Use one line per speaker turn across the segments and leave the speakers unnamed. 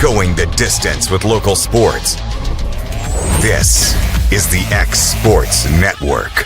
Going the distance with local sports. This is the X Sports Network.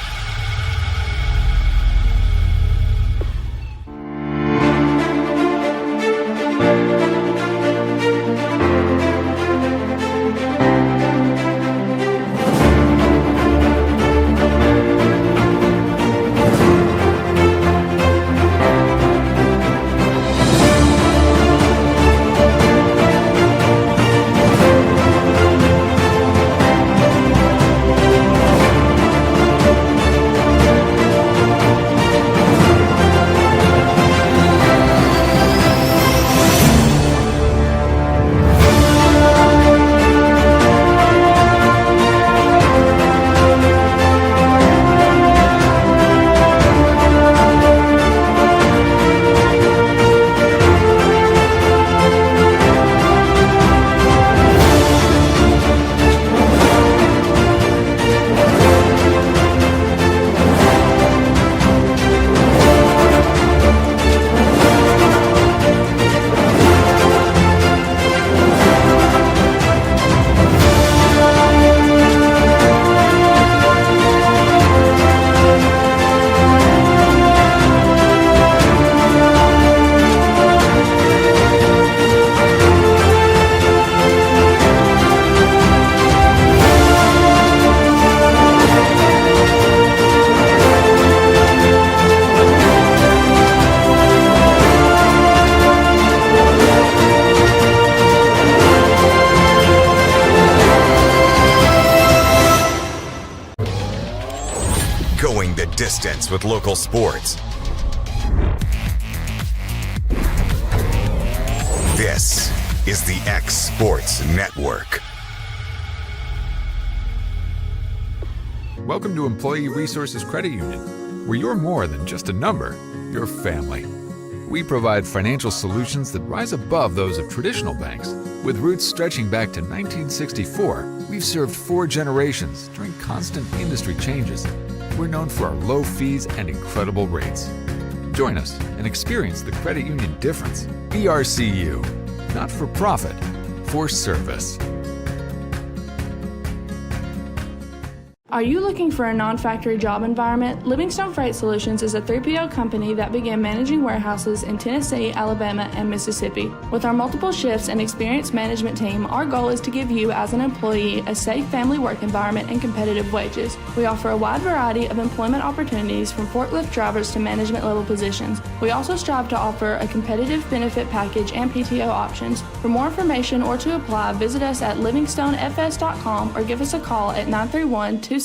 Going the distance with local sports. This is the X Sports Network.
Welcome to Employee Resources Credit Union, where you're more than just a number, you're family. We provide financial solutions that rise above those of traditional banks. With roots stretching back to 1964, we've served 4 generations during constant industry changes. We're known for our low fees and incredible rates. Join us and experience the credit union difference. ERCU, not for profit, for service.
Are you looking for a non-factory job environment? Livingstone Freight Solutions is a 3PL company that began managing warehouses in Tennessee, Alabama, and Mississippi. With our multiple shifts and experienced management team, our goal is to give you as an employee a safe family work environment and competitive wages. We offer a wide variety of employment opportunities from forklift drivers to management level positions. We also strive to offer a competitive benefit package and PTO options. For more information or to apply, visit us at livingstonefs.com or give us a call at 931-269-3255.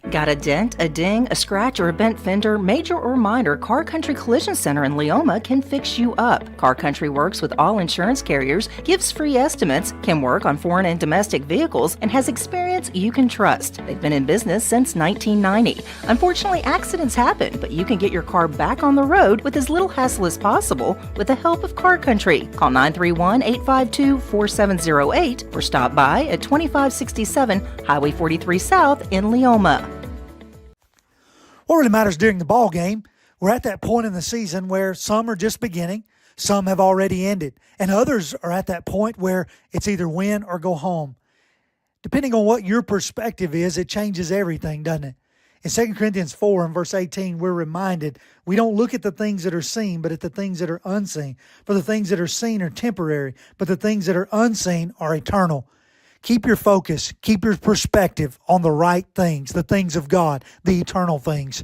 Got a dent, a ding, a scratch, or a bent fender? Major or minor, Car Country Collision Center in Leoma can fix you up. Car Country works with all insurance carriers, gives free estimates, can work on foreign and domestic vehicles, and has experience you can trust. They've been in business since 1990. Unfortunately, accidents happen, but you can get your car back on the road with as little hassle as possible with the help of Car Country. Call 931-852-4708 or stop by at 2567 Highway 43 South in Leoma.
What really matters during the ball game, we're at that point in the season where some are just beginning, some have already ended, and others are at that point where it's either win or go home. Depending on what your perspective is, it changes everything, doesn't it? In 2 Corinthians 4 and verse 18, we're reminded we don't look at the things that are seen, but at the things that are unseen. For the things that are seen are temporary, but the things that are unseen are eternal. Keep your focus, keep your perspective on the right things, the things of God, the eternal things.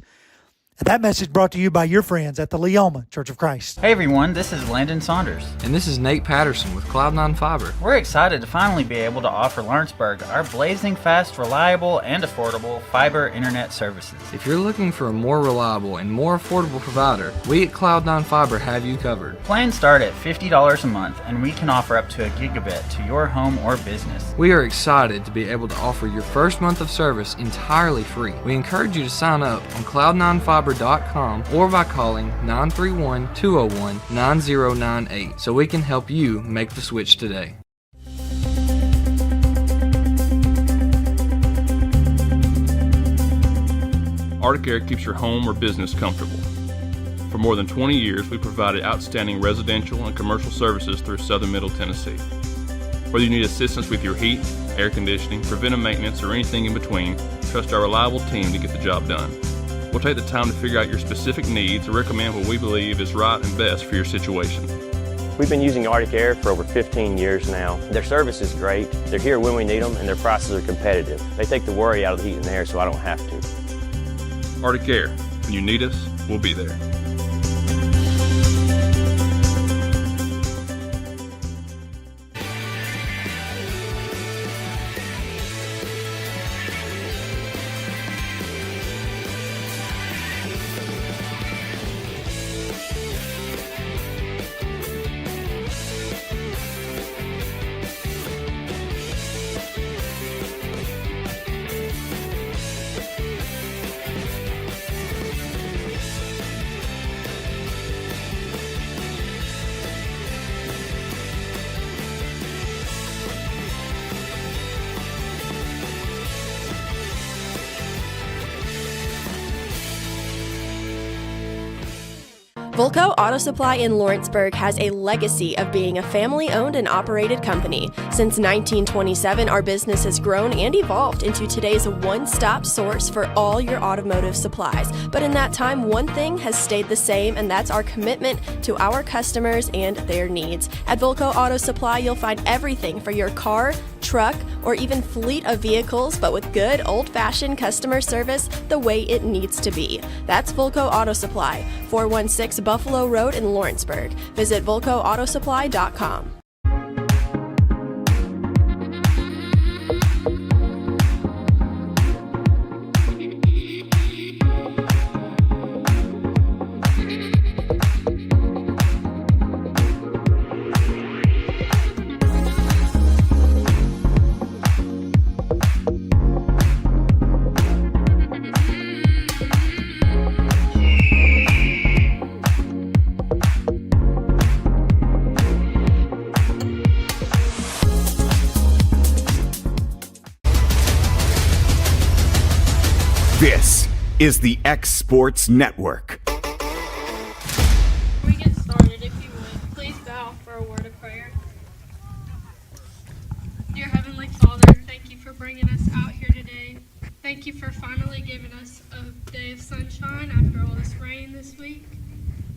And that message brought to you by your friends at the Leoma Church of Christ.
Hey everyone, this is Landon Saunders.
And this is Nate Patterson with Cloud9 Fiber.
We're excited to finally be able to offer Lawrenceburg our blazing fast, reliable, and affordable fiber internet services.
If you're looking for a more reliable and more affordable provider, we at Cloud9 Fiber have you covered.
Plans start at $50 a month, and we can offer up to a gigabit to your home or business.
We are excited to be able to offer your first month of service entirely free. We encourage you to sign up on Cloud9Fiber.com or by calling 931-201-9098 so we can help you make the switch today.
Arctic Air keeps your home or business comfortable. For For more than 20 years, we've provided outstanding residential and commercial services through Southern Middle Tennessee. Whether you need assistance with your heat, air conditioning, preventive maintenance, or anything in between, trust our reliable team to get the job done. We'll take the time to figure out your specific needs and recommend what we believe is right and best for your situation.
We've been using Arctic Air for over 15 years now. Their service is great, they're here when we need them, and their prices are competitive. They take the worry out of the heat and air so I don't have to.
Arctic Air. When you need us, we'll be there.
Volco Auto Supply in Lawrenceburg has a legacy of being a family-owned and operated company. Since 1927, our business has grown and evolved into today's one-stop source for all your automotive supplies. But in that time, one thing has stayed the same, and that's our commitment to our customers and their needs. At Volco Auto Supply, you'll find everything for your car, truck, or even fleet of vehicles, but with good old-fashioned customer service the way it needs to be. That's Volco Auto Supply, 416 Buffalo Road in Lawrenceburg. Visit VolcoAutosupply.com.
This is the X Sports Network.
Before we get started, if you would, please bow for a word of prayer. Dear Heavenly Father, thank you for bringing us out here today. Thank you for finally giving us a day of sunshine after all this rain this week.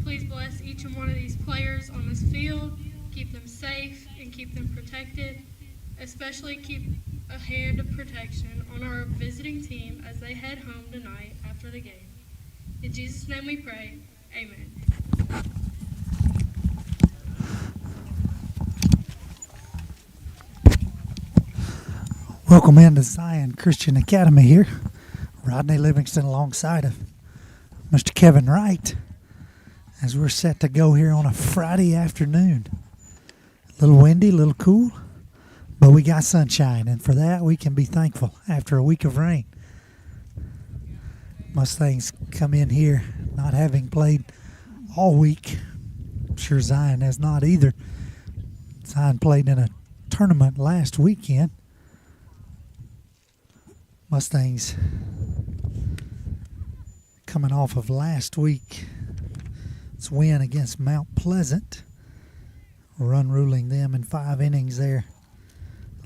Please bless each and one of these players on this field. Keep them safe and keep them protected. Especially keep a hand of protection on our visiting team as they head home tonight after the game. In Jesus' name we pray, amen.
Welcome into Zion Christian Academy here. Rodney Livingston alongside of Mr. Kevin Wright as we're set to go here on a Friday afternoon. A little windy, a little cool, but we got sunshine, and for that we can be thankful after a week of rain. Mustangs come in here not having played all week. I'm sure Zion has not either. Zion played in a tournament last weekend. Mustangs coming off of last week's win against Mount Pleasant, run ruling them in 5 innings there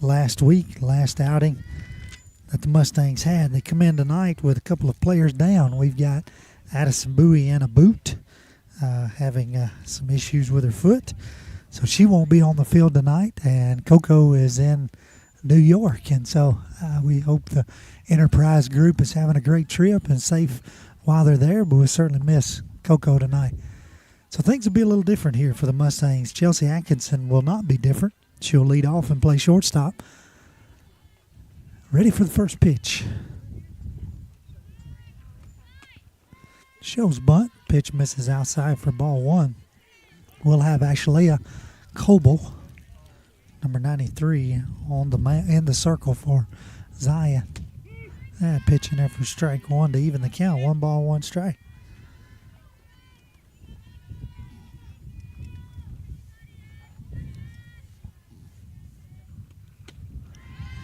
last week, last outing that the Mustangs had. They come in tonight with a couple of players down. We've got Addison Bowie in a boot, having some issues with her foot, so she won't be on the field tonight, and Coco is in New York, and so we hope the Enterprise group is having a great trip and safe while they're there, but we'll certainly miss Coco tonight. So things will be a little different here for the Mustangs. Chelsea Atkinson will not be different. She'll lead off and play shortstop. Ready for the first pitch. Shows bunt. Pitch misses outside for ball 1. We'll have Ashlea Coble, number 93, on in the circle for Zion. That pitch in there for strike 1 to even the count. 1 ball, 1 strike.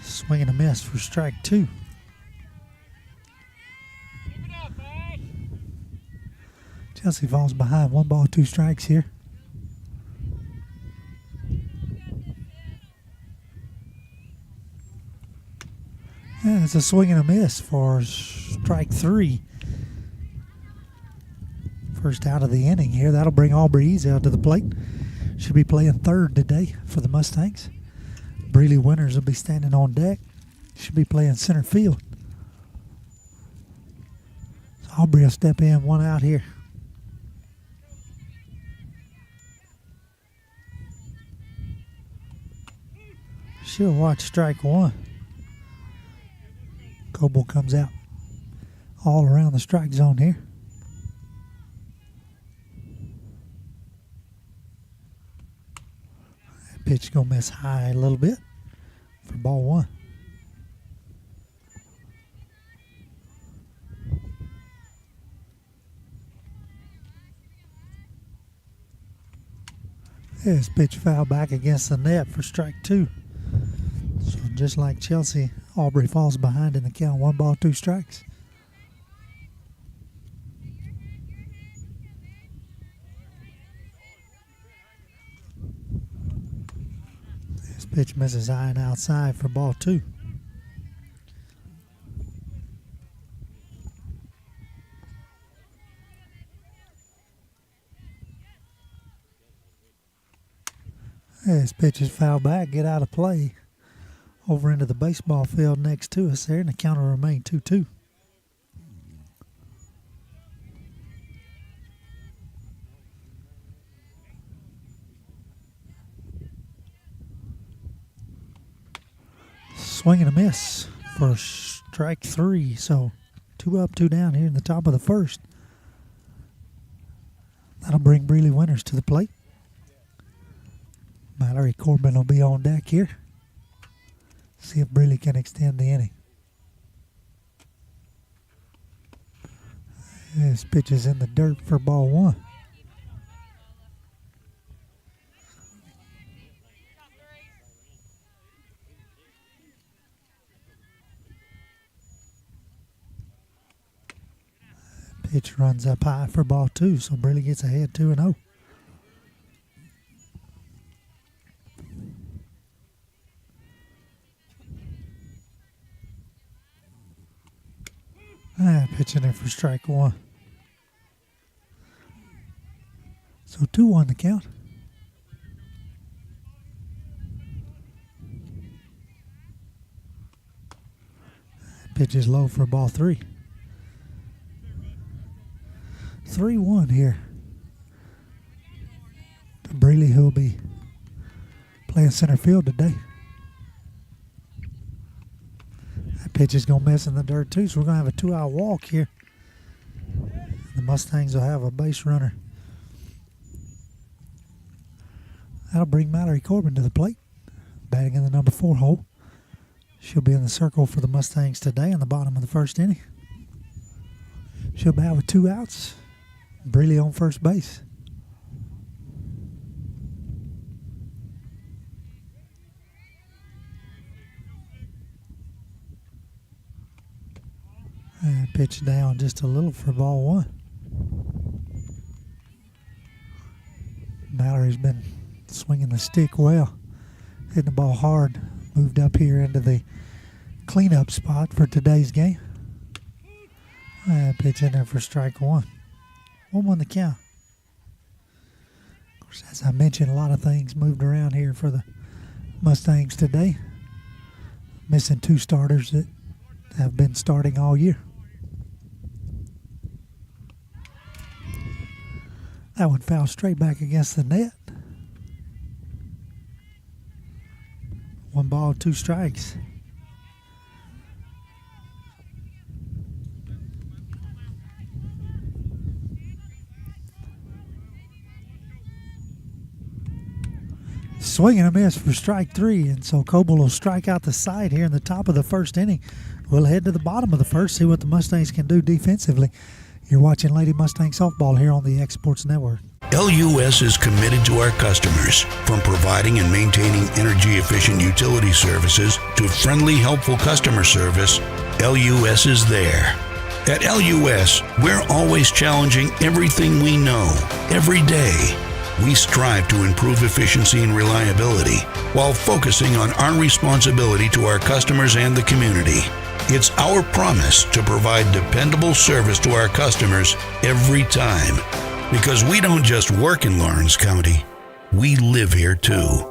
Swing and a miss for strike 2. Chelsea falls behind. 1 ball, 2 strikes here. Yeah, it's a swing and a miss for strike 3. First out of the inning here. That'll bring Aubrey Easy out to the plate. Should be playing third today for the Mustangs. Breely Winters will be standing on deck. Should be playing center field. So Aubrey will step in, 1 out here. She'll watch strike 1. Coble comes out all around the strike zone here. That pitch gonna miss high a little bit for ball 1. This pitch foul back against the net for strike 2. So just like Chelsea, Aubrey falls behind in the count. 1 ball, 2 strikes. This pitch misses high and outside for ball 2. This pitch is fouled back, get out of play. Over into the baseball field next to us there, and the count will remain 2-2. Swing and a miss for strike 3. So 2 up, 2 down here in the top of the first. That'll bring Breely Winters to the plate. Mallory Corbin will be on deck here. See if Breely can extend the inning. This pitch is in the dirt for ball 1. Pitch runs up high for ball 2, so Breely gets ahead 2-0. Pitching in for strike 1. So 2-1 the count. Pitch is low for ball 3. 3-1 here. Breely, who will be playing center field today. Pitch is going to miss in the dirt too, so we're going to have a 2-out walk here. The Mustangs will have a base runner. That'll bring Mallory Corbin to the plate, batting in the number 4 hole. She'll be in the circle for the Mustangs today in the bottom of the first inning. She'll bat with 2 outs. Breely on first base. And pitch down just a little for ball 1. Mallory's been swinging the stick well, hitting the ball hard. Moved up here into the cleanup spot for today's game. And pitch in there for strike 1. 1-1 the count. Of course, as I mentioned, a lot of things moved around here for the Mustangs today. Missing 2 starters that have been starting all year. That one fouled straight back against the net. 1 ball, 2 strikes. Swing and a miss for strike 3, and so Coble will strike out the side here in the top of the first inning. We'll head to the bottom of the first, see what the Mustangs can do defensively. You're watching Lady Mustang Softball here on the X Sports Network.
LUS is committed to our customers, from providing and maintaining energy-efficient utility services to friendly, helpful customer service. LUS is there. At LUS, we're always challenging everything we know, every day. We strive to improve efficiency and reliability while focusing on our responsibility to our customers and the community. It's our promise to provide dependable service to our customers every time. Because we don't just work in Lawrence County, we live here too.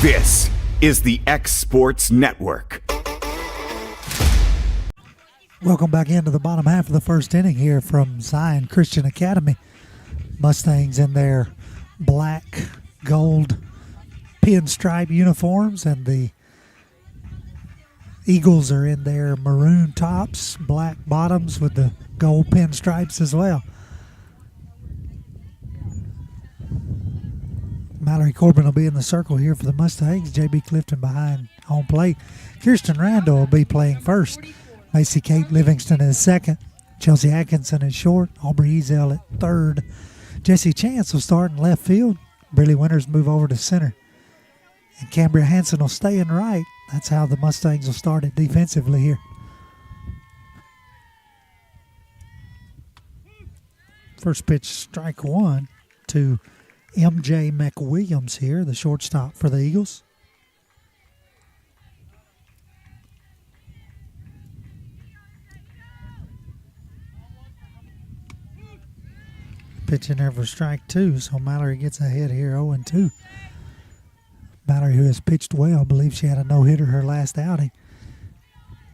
This is the X Sports Network.
Welcome back into the bottom half of the first inning here from Zion Christian Academy. Mustangs in their black, gold pinstripe uniforms, and the Eagles are in their maroon tops, black bottoms with the gold pinstripes as well. Mallory Corbin will be in the circle here for the Mustangs. J.B. Clifton behind home plate. Kirsten Randall will be playing first. Macy Kate Livingston is second. Chelsea Atkinson is short. Aubrey Ezel at third. Jesse Chance will start in left field. Briley Winters move over to center. And Cambria Hanson will stay in right. That's how the Mustangs will start it defensively here. First pitch, strike one to M.J. McWilliams here, the shortstop for the Eagles. Pitch in there for strike two, so Mallory gets ahead here 0-2. Mallory, who has pitched well, believes she had a no-hitter her last outing.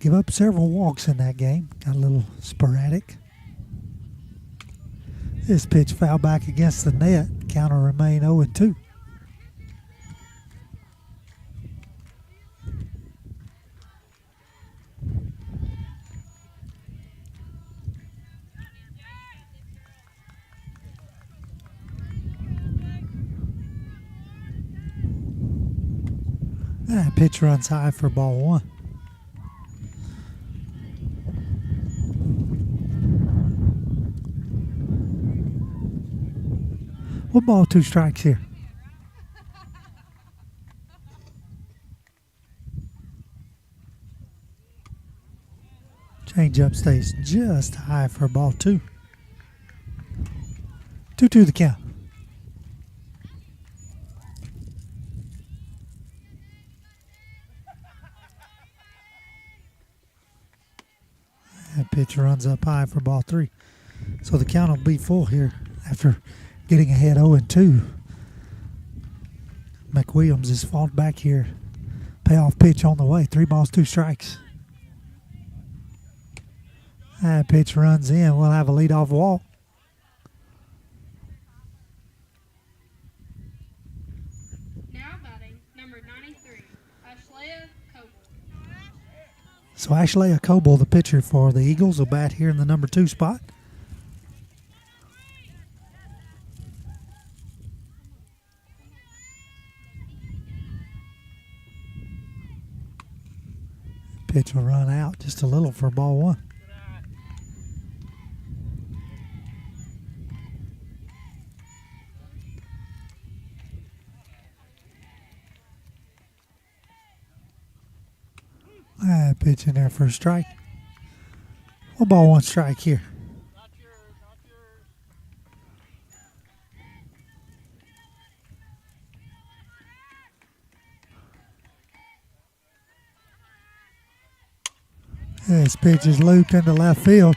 Give up several walks in that game. Got a little sporadic. This pitch foul back against the net. Count will remain 0-2. That pitch runs high for ball one. One ball, two strikes here. Changeup stays just high for ball two. 2-2 the count. That pitch runs up high for ball three. So the count will be full here after getting ahead 0-2. McWilliams has fought back here. Payoff pitch on the way. 3 balls, 2 strikes. That pitch runs in. We'll have a leadoff walk.
Now batting, number 93, Ashlea Coble.
So Ashlea Coble, the pitcher for the Eagles, will bat here in the number 2 spot. Pitch will run out just a little for ball one. Pitch in there for a strike. 1 ball, 1 strike here. This pitch is looped into left field.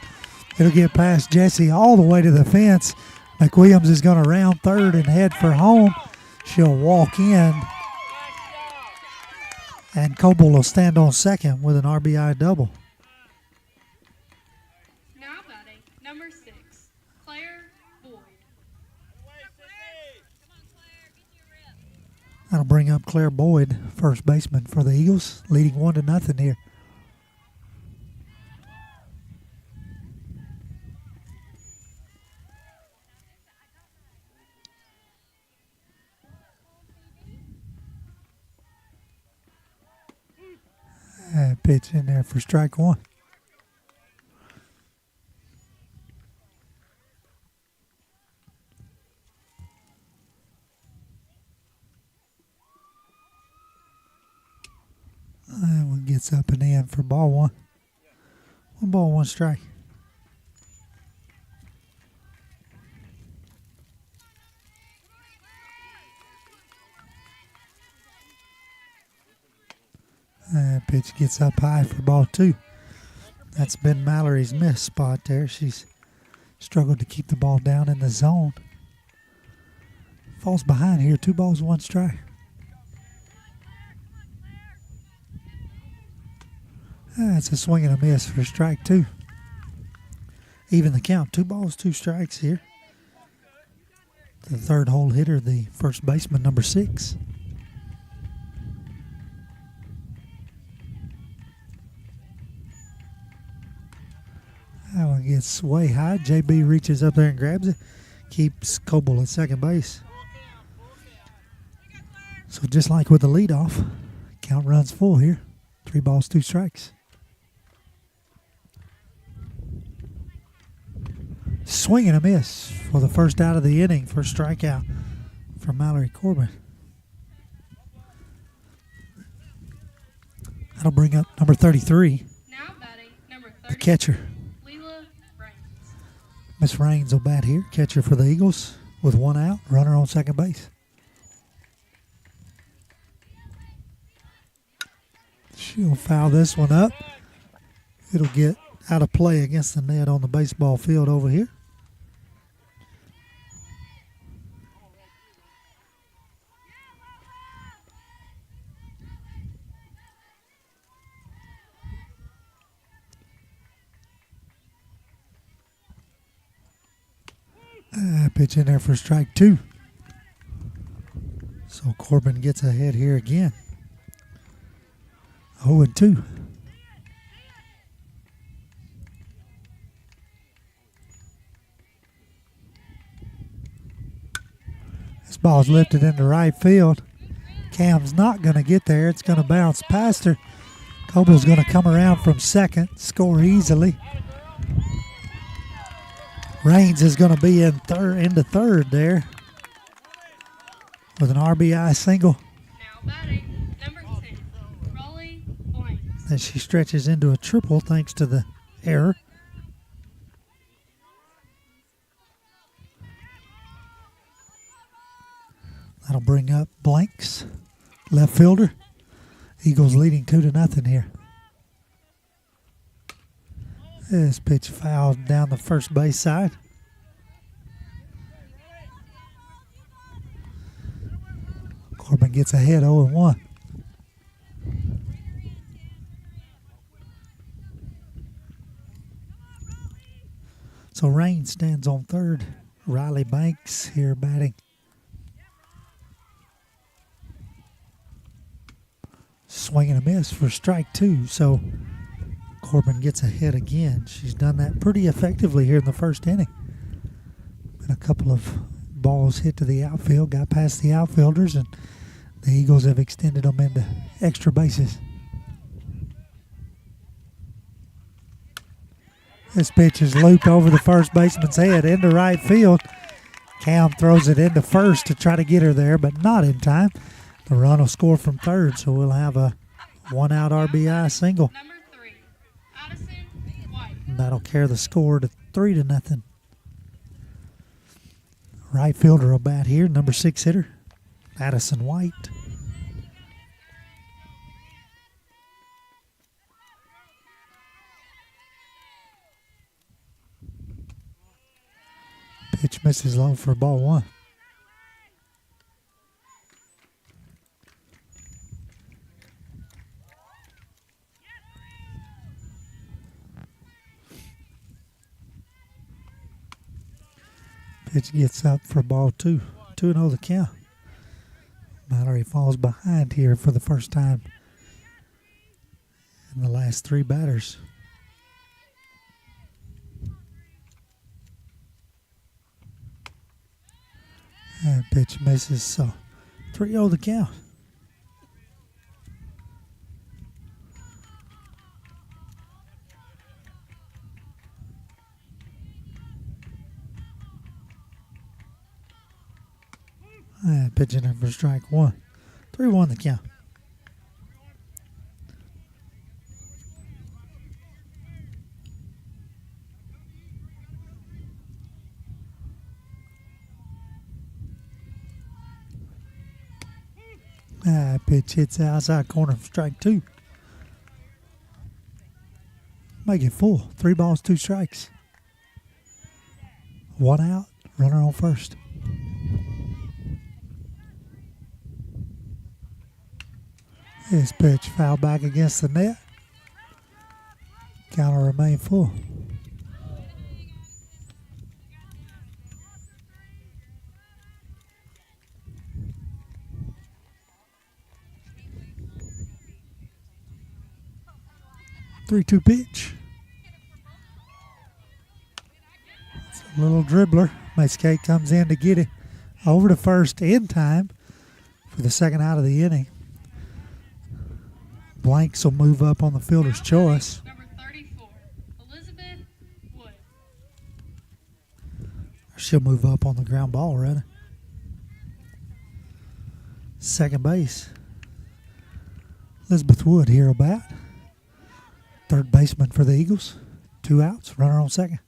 It'll get past Jesse all the way to the fence. McWilliams is going to round third and head for home. She'll walk in. And Coble will stand on second with an RBI double.
Now batting, number 6, Claire Boyd.
That'll bring up Claire Boyd, first baseman for the Eagles, leading 1-0 here. Pitch in there for strike one. That one gets up and in for ball one. 1 ball, 1 strike. That pitch gets up high for ball two. That's been Mallory's miss spot there. She's struggled to keep the ball down in the zone. Falls behind here, 2 balls, 1 strike. That's a swing and a miss for strike two. Even the count, 2 balls, 2 strikes here. The third hole hitter, the first baseman, number 6. That one gets way high. JB reaches up there and grabs it. Keeps Coble at second base. So just like with the leadoff, count runs full here. 3 balls, 2 strikes. Swing and a miss for the first out of the inning. First strikeout for Mallory Corbin. That'll bring up number 33.
Now batting number 30.
The catcher. Miss Raines will bat here. Catcher for the Eagles with 1 out. Runner on second base. She'll foul this one up. It'll get out of play against the net on the baseball field over here. Pitch in there for strike two. So Corbin gets ahead here again. 0-2. This ball's lifted into right field. Cam's not going to get there. It's going to bounce past her. Coble's going to come around from second, score easily. Raines is going to be into third there with an RBI single.
Now batting, number 10, Raleigh Blanks.
Then she stretches into a triple thanks to the error. That'll bring up Blanks, left fielder. Eagles leading 2-0 here. This pitch fouled down the first base side. Corbin gets ahead 0-1. So Rain stands on third. Riley Banks here batting. Swing and a miss for strike two. So Corbin gets ahead again. She's done that pretty effectively here in the first inning. And a couple of balls hit to the outfield, got past the outfielders, and the Eagles have extended them into extra bases. This pitch is looped over the first baseman's head into right field. Cam throws it into first to try to get her there, but not in time. The run will score from third, so we'll have a 1-out RBI single. And that'll carry the score to 3-0. Right fielder will bat here, number 6 hitter, Addison White. Pitch misses low for ball one. Pitch gets up for ball two. 2-0 the count. Mallory falls behind here for the first time in the last three batters. And pitch misses, so 3-0 the count. And pitching in for strike one. 3-1 the count. Pitch hits the outside corner for strike two. Make it full. 3 balls, 2 strikes. 1 out, runner on first. This pitch fouled back against the net. Count will remain full. Three-two pitch. It's a little dribbler. Mascate comes in to get it over to first in time for the second out of the inning. Blanks will move up on the fielder's choice.
Number 34, Elizabeth Wood.
She'll move up on the ground ball, rather. Second base. Elizabeth Wood, hero bat. Third baseman for the Eagles. 2 outs, runner on second.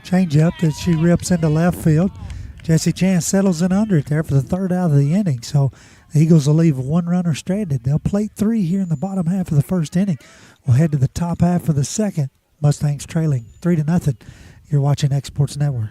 Change up that she rips into left field. Jesse Chance settles in under it there for the third out of the inning. So the Eagles will leave 1 runner stranded. They'll plate 3 here in the bottom half of the first inning. We'll head to the top half of the second. Mustangs trailing 3-0. You're watching Exports Network.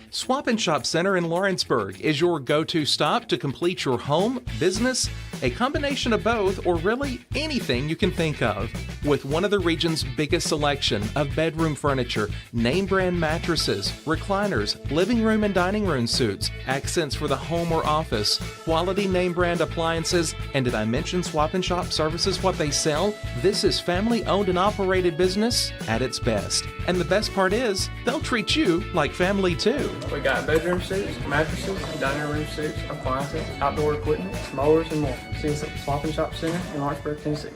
Swap and Shop Center in Lawrenceburg is your go-to stop to complete your home, business, a combination of both, or really anything you can think of. With one of the region's biggest selection of bedroom furniture, name brand mattresses, recliners, living room and dining room suites, accents for the home or office, quality name brand appliances, and did I mention Swap and Shop services what they sell? This is family owned and operated business at its best. And the best part is, they'll treat you like family too.
We got bedroom suites, mattresses, dining room suites, appliances, outdoor equipment, mowers, and more. See us at the Swap and Shop Center in Lawrenceburg, Tennessee.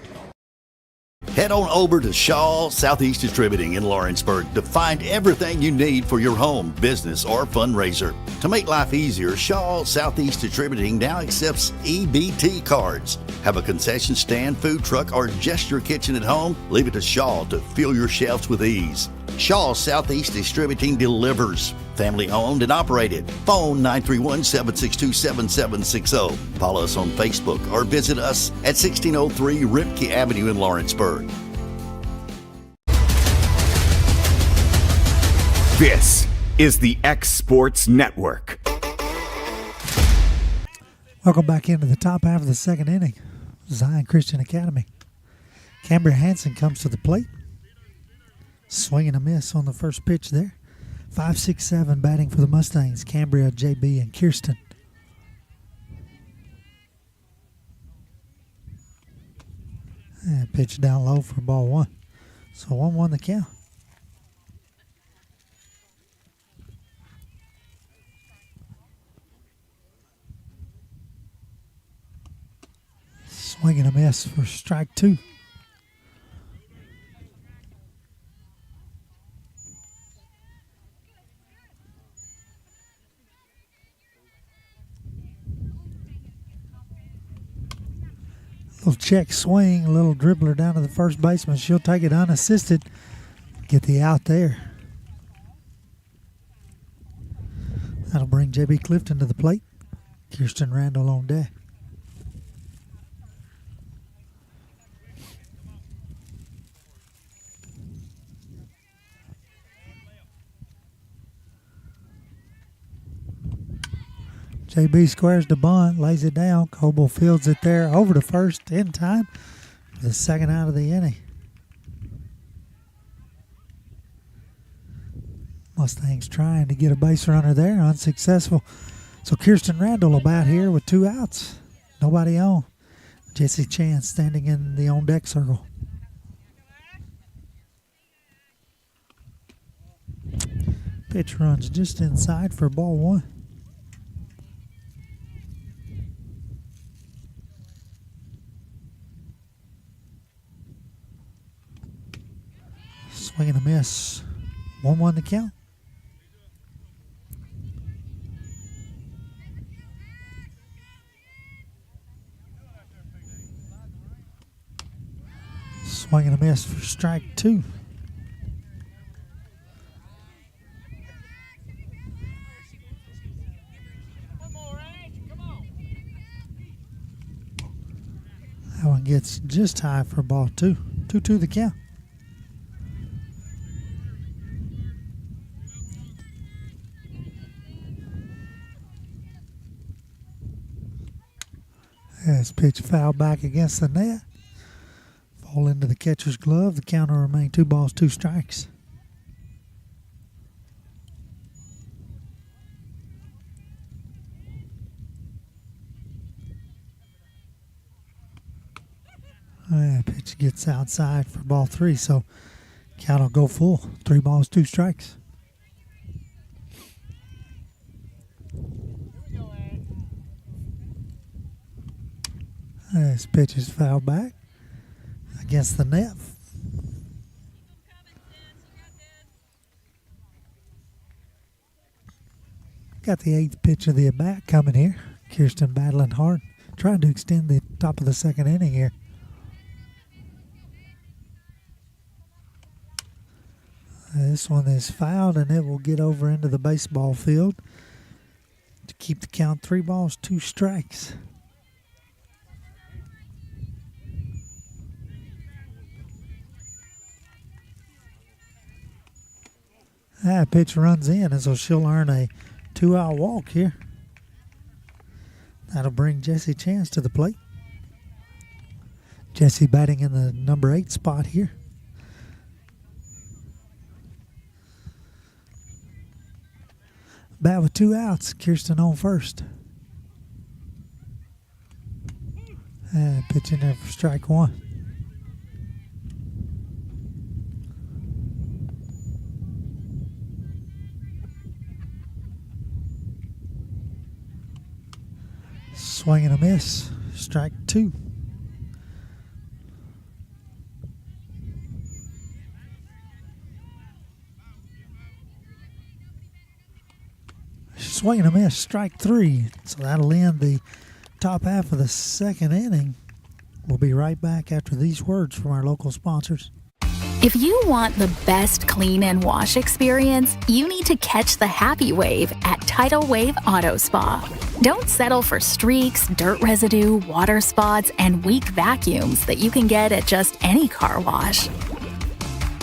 Head on over to Shaw Southeast Distributing in Lawrenceburg to find everything you need for your home, business, or fundraiser. To make life easier, Shaw Southeast Distributing now accepts EBT cards. Have a concession stand, food truck, or just your kitchen at home? Leave it to Shaw to fill your shelves with ease. Shaw Southeast Distributing delivers. Family owned and operated. Phone 931-762-7760. Follow us on Facebook or visit us at 1603 Ripke Avenue in Lawrenceburg.
This is the X Sports Network.
Welcome back into the top half of the second inning. Zion Christian Academy. Cambria Hansen comes to the plate. Swing and a miss on the first pitch there. 5-6-7 batting for the Mustangs. Cambria, JB, and Kirsten. And pitch down low for ball 1. So 1-1 the count. Swing and a miss for strike 2. Little check swing, a little dribbler down to the first baseman. She'll take it unassisted. Get the out there. That'll bring JB Clifton to the plate. Kirsten Randall on deck. JB squares the bunt, lays it down. Coble fields it there over to first in time for the second out of the inning. Mustangs trying to get a base runner there, unsuccessful. So Kirsten Randall about here with 2 outs. Nobody on. Jesse Chance standing in the on-deck circle. Pitch runs just inside for ball 1. Swing and a miss. 1-1 the count. Swing and a miss for strike 2. That one gets just high for ball 2. 2-2 the count. As pitch foul back against the net. Fall into the catcher's glove. The count will remain 2 balls, 2 strikes. Pitch gets outside for ball 3, so count will go full. 3 balls, 2 strikes. This pitch is fouled back against the net. Got the 8th pitch of the at-bat coming here. Kirsten battling hard, trying to extend the top of the 2nd inning here. This one is fouled, and it will get over into the baseball field to keep the count 3 balls, 2 strikes. That pitch runs in, and so she'll earn a 2-out walk here. That'll bring Jesse Chance to the plate. Jesse batting in the number 8 spot here. Bat with 2 outs. Kirsten on first. And pitch in there for strike 1. Swing and a miss. Strike 2. Swing and a miss. Strike 3. So that'll end the top half of the 2nd inning. We'll be right back after these words from our local sponsors.
If you want the best clean and wash experience, you need to catch the happy wave at Tidal Wave Auto Spa. Don't settle for streaks, dirt residue, water spots, and weak vacuums that you can get at just any car wash.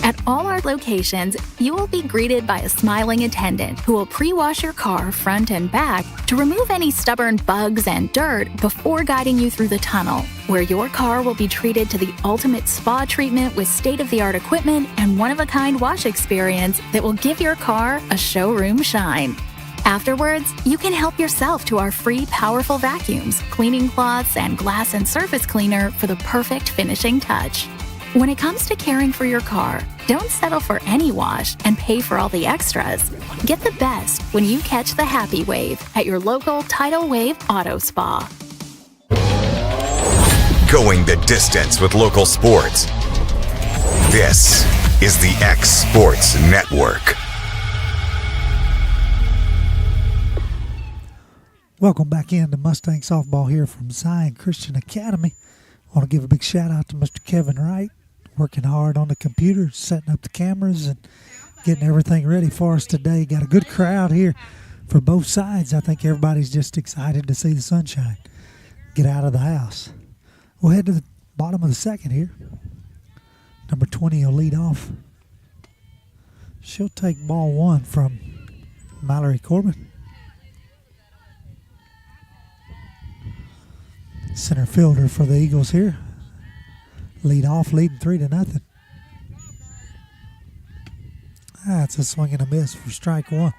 At all our locations, you will be greeted by a smiling attendant who will pre-wash your car front and back to remove any stubborn bugs and dirt before guiding you through the tunnel, where your car will be treated to the ultimate spa treatment with state-of-the-art equipment and one-of-a-kind wash experience that will give your car a showroom shine. Afterwards, you can help yourself to our free powerful vacuums, cleaning cloths, and glass and surface cleaner for the perfect finishing touch. When it comes to caring for your car, don't settle for any wash and pay for all the extras. Get the best when you catch the happy wave at your local Tidal Wave Auto Spa.
Going the distance with local sports. This is the X Sports Network.
Welcome back into Mustang Softball here from Zion Christian Academy. I want to give a big shout out to Mr. Kevin Wright, working hard on the computer, setting up the cameras and getting everything ready for us today. Got a good crowd here for both sides. I think everybody's just excited to see the sunshine get out of the house. We'll head to the bottom of the 2nd here. Number 20 will lead off. She'll take ball 1 from Mallory Corbin. Center fielder for the Eagles here. Lead off, leading 3-0. That's a swing and a miss for strike one.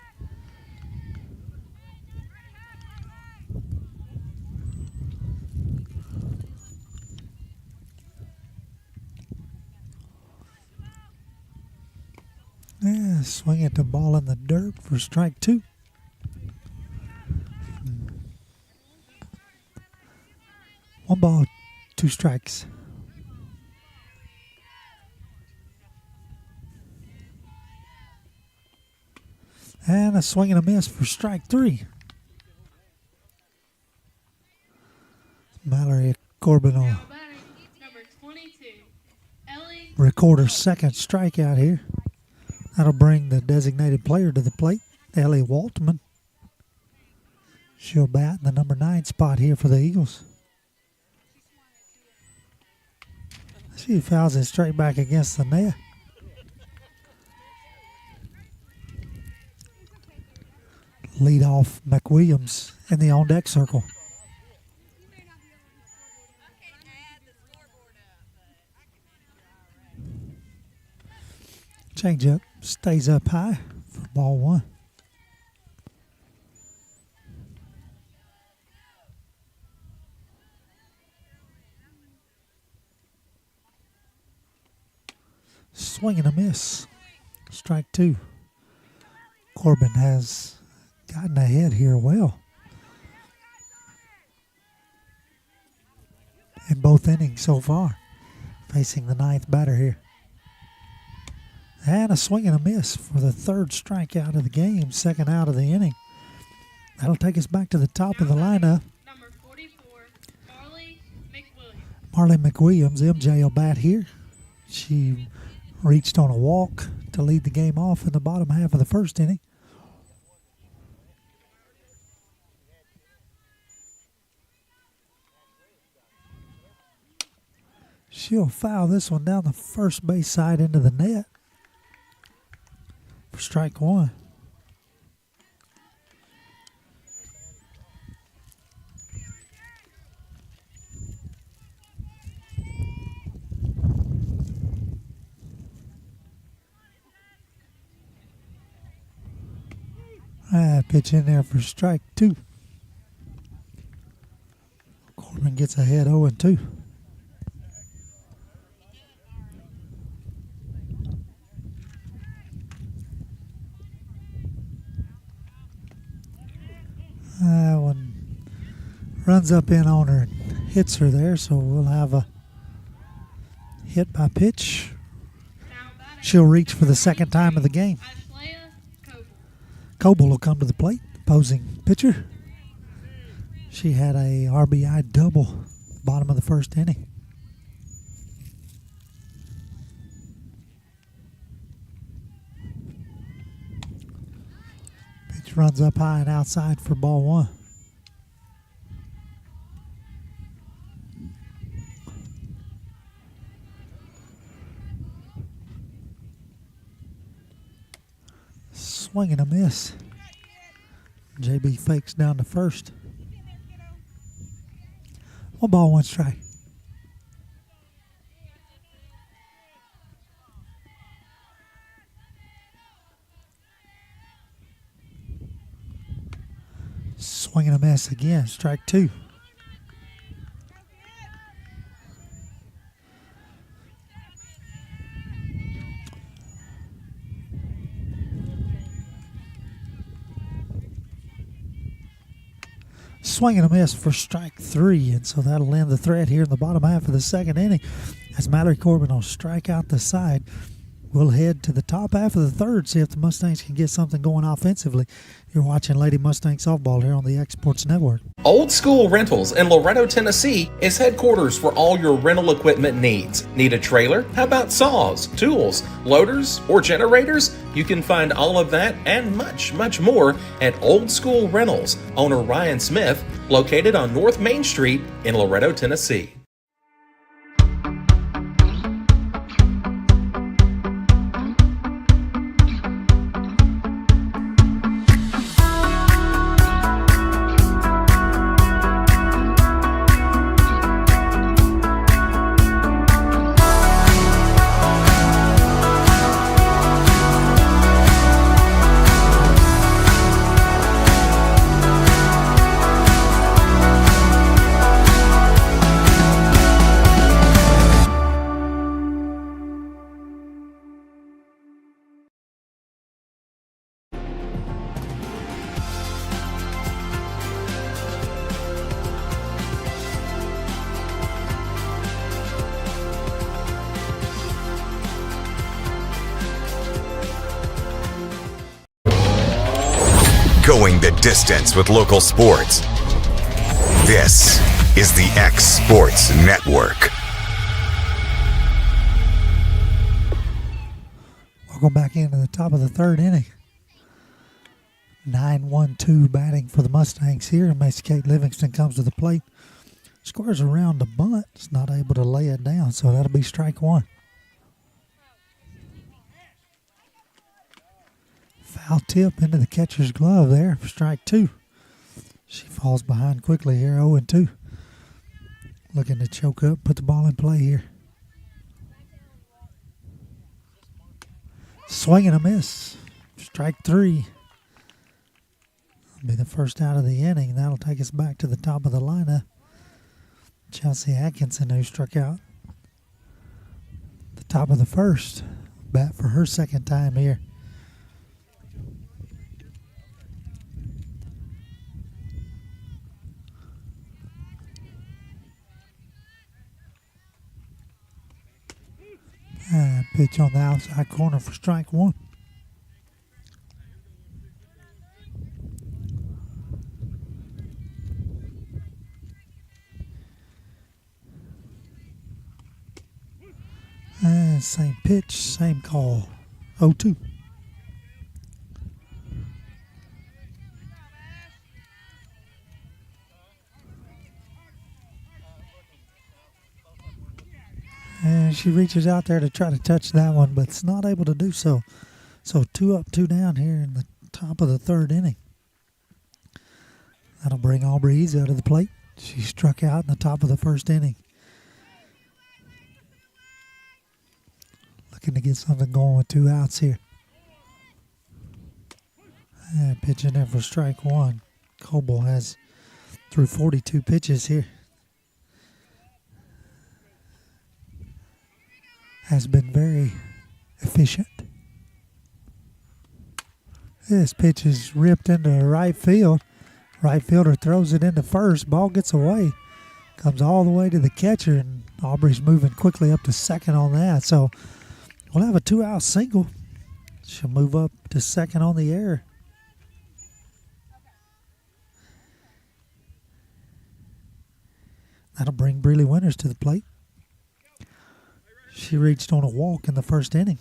Yeah, swing at the ball in the dirt for strike two. One ball, two strikes. And a swing and a miss for strike three. Mallory Corbin will record her second strikeout here. That'll bring the designated player to the plate, Ellie Waltman. She'll bat in the number 9 spot here for the Eagles. She fouls it straight back against the net. Lead off McWilliams in the on-deck circle. Changeup stays up high for ball one. Swing and a miss. Strike two. Corbin has gotten ahead here well in both innings so far, facing the 9th batter here. And a swing and a miss for the third strikeout of the game, second out of the inning. That'll take us back to the top of the lineup.
Number 44,
Marley McWilliams, MJ will bat here. She reached on a walk to lead the game off in the bottom half of the first inning. She'll foul this one down the first base side into the net for strike one. Pitch in there for strike two. Corbin gets ahead 0-2. One runs up in on her and hits her there, so we'll have a hit by pitch. She'll reach for the second time of the game. Coble will come to the plate, opposing pitcher. She had a RBI double bottom of the first inning. Pitch runs up high and outside for ball one. Swing and a miss. JB fakes down to first. One ball, one strike. Swing and a miss again. Strike two. Swing and a miss for strike three, and so that'll end the threat here in the bottom half of the second inning as Mallory Corbin will strike out the side. We'll head to the top half of the third, see if the Mustangs can get something going offensively. You're watching Lady Mustang Softball here on the Exports Network.
Old School Rentals in Loretto, Tennessee is headquarters for all your rental equipment needs. Need a trailer? How about saws, tools, loaders, or generators? You can find all of that and much, much more at Old School Rentals. Owner Ryan Smith, located on North Main Street in Loretto, Tennessee.
going the distance with local sports. This is the X Sports Network.
Welcome back into the top of the third inning. 9-1-2 batting for the Mustangs here. Macy Kate Livingston comes to the plate. Squares around the bunt. Is not able to lay it down, so that'll be strike one. Foul tip into the catcher's glove there for strike two. She falls behind quickly here, 0-2. Looking to choke up, put the ball in play here. Swing and a miss. Strike three. That'll be the first out of the inning. That'll take us back to the top of the lineup. Chelsea Atkinson, who struck out the top of the first. Bat for her second time here. And pitch on the outside corner for strike one. And same pitch, same call. 0-2. And she reaches out there to try to touch that one, but it's not able to do so. So 2 up, 2 down here in the top of the third inning. That'll bring Aubrey Easy out of the plate. She struck out in the top of the first inning. Looking to get something going with 2 outs here. And pitching in for strike one. Coble has through 42 pitches here. Has been very efficient. This pitch is ripped into right field. Right fielder throws it into first. Ball gets away. Comes all the way to the catcher, and Aubrey's moving quickly up to second on that. So we'll have a 2-out single. She'll move up to second on the air. That'll bring Breeley Winters to the plate. She reached on a walk in the first inning.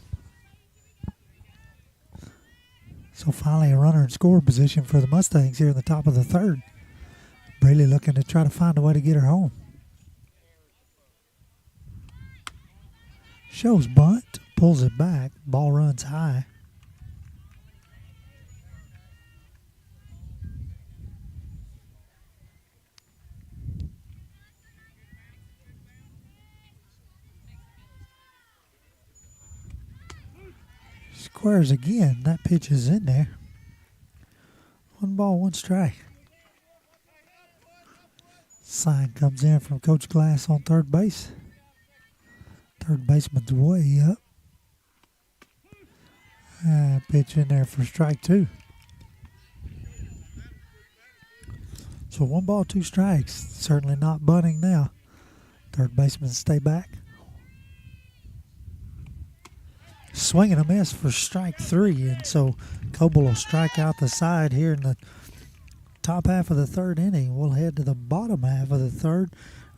So finally a runner in score position for the Mustangs here in the top of the third. Breeley looking to try to find a way to get her home. Shows bunt, pulls it back, ball runs high. Squares again. That pitch is in there. 1 ball, 1 strike. Sign comes in from Coach Glass on third base. Third baseman's way up. Pitch in there for strike 2. So 1 ball, 2 strikes. Certainly not bunting now. Third baseman stay back. Swing and a miss for strike 3, and so Coble will strike out the side here in the top half of the third inning. We'll head to the bottom half of the third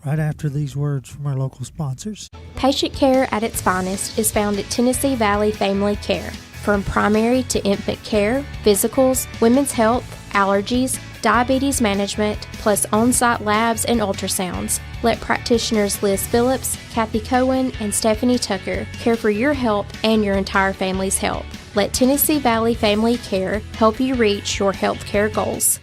right after these words from our local sponsors.
Patient care at its finest is found at Tennessee Valley Family Care. From primary to infant care, physicals, women's health, allergies, diabetes management, plus on-site labs and ultrasounds. Let practitioners Liz Phillips, Kathy Cohen, and Stephanie Tucker care for your health and your entire family's health. Let Tennessee Valley Family Care help you reach your health care goals.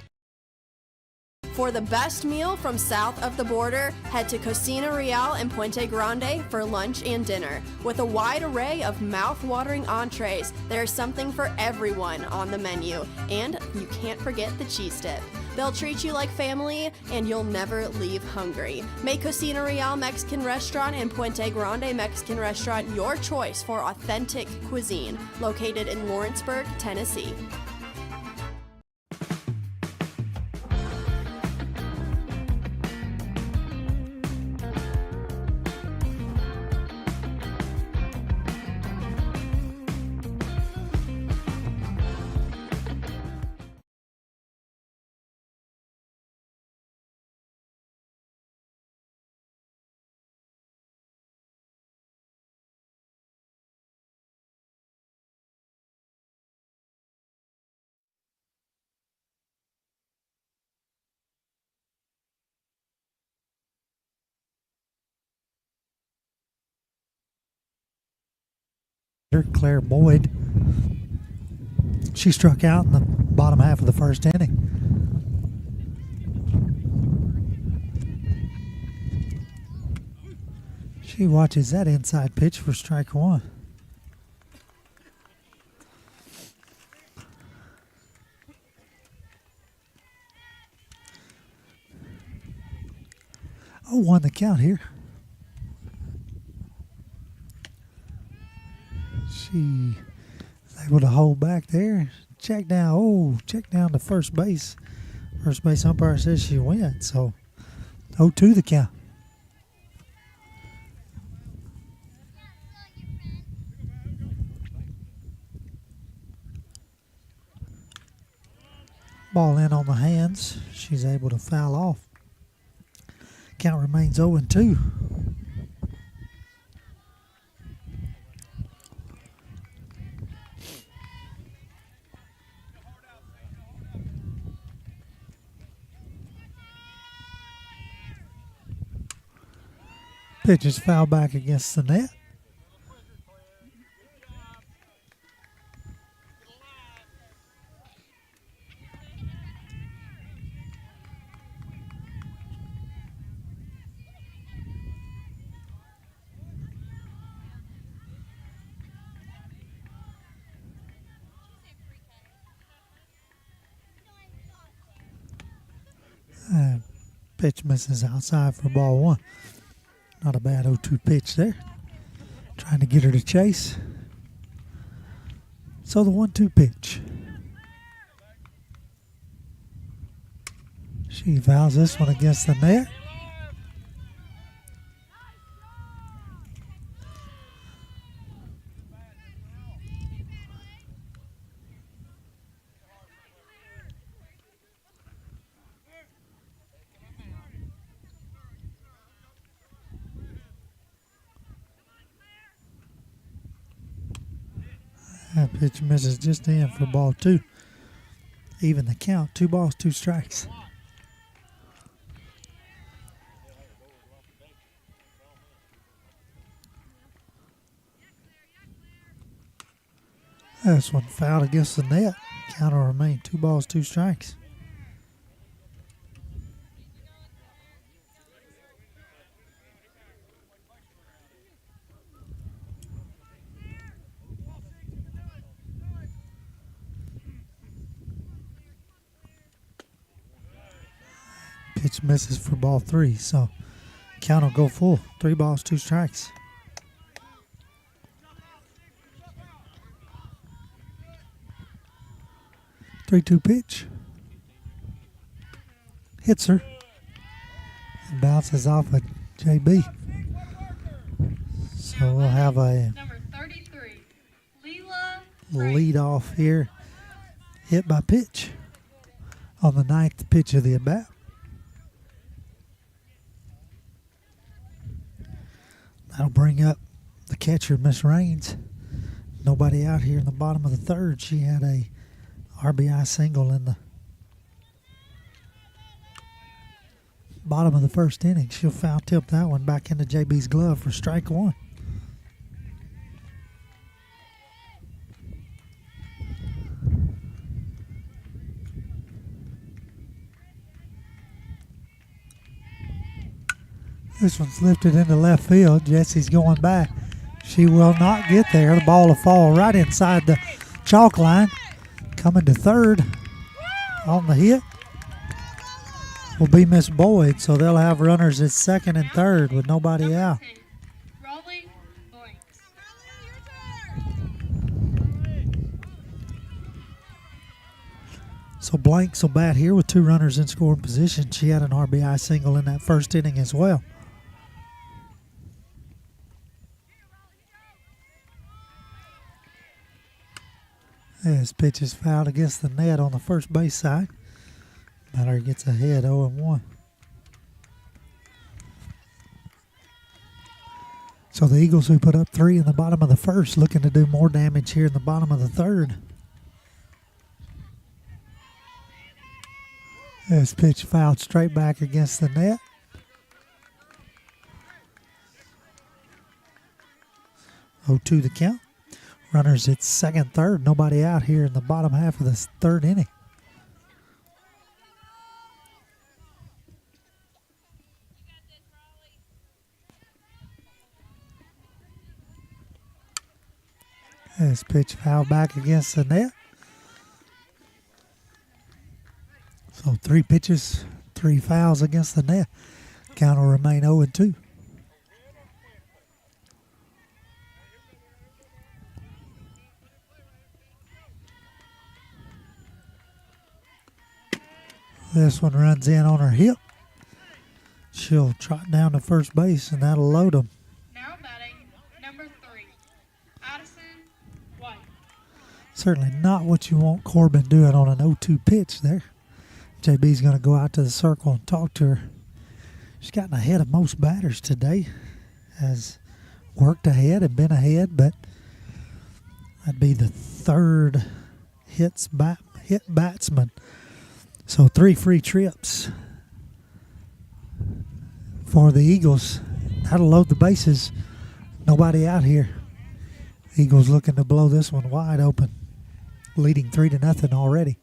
For the best meal from south of the border, head to Cocina Real in Puente Grande for lunch and dinner. With a wide array of mouth-watering entrees, there's something for everyone on the menu. And you can't forget the cheese dip. They'll treat you like family, and you'll never leave hungry. Make Cocina Real Mexican Restaurant and Puente Grande Mexican Restaurant your choice for authentic cuisine, located in Lawrenceburg, Tennessee.
Claire Boyd. She struck out in the bottom half of the first inning. She watches that inside pitch for strike one. Oh, 1 the count here. She is able to hold back there. Check down. Oh, check down to first base. First base umpire says she went. So 0-2 the count. Ball in on the hands. She's able to foul off. Count remains 0-2. Pitch is foul back against the net. Pitch misses outside for ball one. Not a bad 0-2 pitch there. Trying to get her to chase. So the 1-2 pitch. She fouls this one against the net. That pitch misses just in for ball two. Even the count, 2 balls, 2 strikes. This one fouled against the net. Count will remain 2 balls, 2 strikes. Pitch misses for ball 3, so count will go full. 3 balls, 2 strikes. Three-two pitch. Hits her. And bounces off of JB. So we'll have a
Number 33, Leela
lead off here. Hit by pitch on the 9th pitch of the at-bat. That'll bring up the catcher, Miss Raines. Nobody out here in the bottom of the 3rd. She had a RBI single in the bottom of the 1st inning. She'll foul tip that one back into JB's glove for strike one. This one's lifted into left field. Jesse's going back. She will not get there. The ball will fall right inside the chalk line. Coming to 3rd on the hit will be Miss Boyd. So they'll have runners at 2nd and 3rd with nobody out.
Raleigh Blanks.
So Blanks will bat here with 2 runners in scoring position. She had an RBI single in that 1st inning as well. This pitch is fouled against the net on the first base side. Batter gets ahead 0-1. So the Eagles, who put up 3 in the bottom of the 1st, looking to do more damage here in the bottom of the 3rd. This pitch fouled straight back against the net. Oh, 2 the count. Runners at second, third. Nobody out here in the bottom half of the third inning. This pitch foul back against the net. So 3 pitches, 3 fouls against the net. Count will remain 0-2. This one runs in on her hip. She'll trot down to first base, and that'll load them.
Now batting, number 3, Addison White.
Certainly not what you want Corbin doing on an 0-2 pitch there. JB's going to go out to the circle and talk to her. She's gotten ahead of most batters today. Has worked ahead and been ahead, but that'd be the third hit batsman. So 3 free trips for the Eagles. That'll load the bases. Nobody out here. Eagles looking to blow this one wide open. Leading 3-0 already.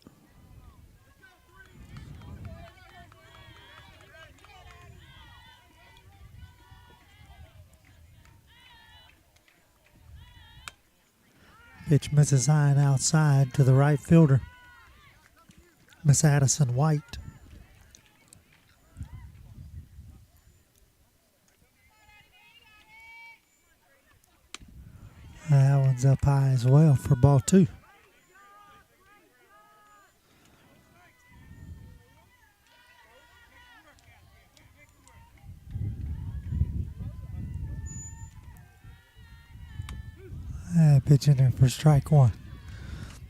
Pitch misses high and outside to the right fielder, Miss Addison White. That one's up high as well for ball 2. Pitch in there for strike 1.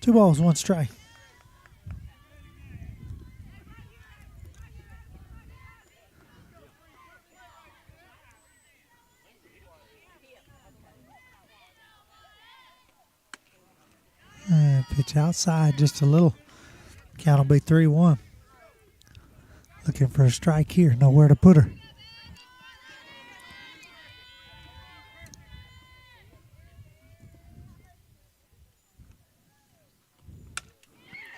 2 balls, 1 strike. Pitch outside just a little. Count will be 3-1. Looking for a strike here. Nowhere to put her.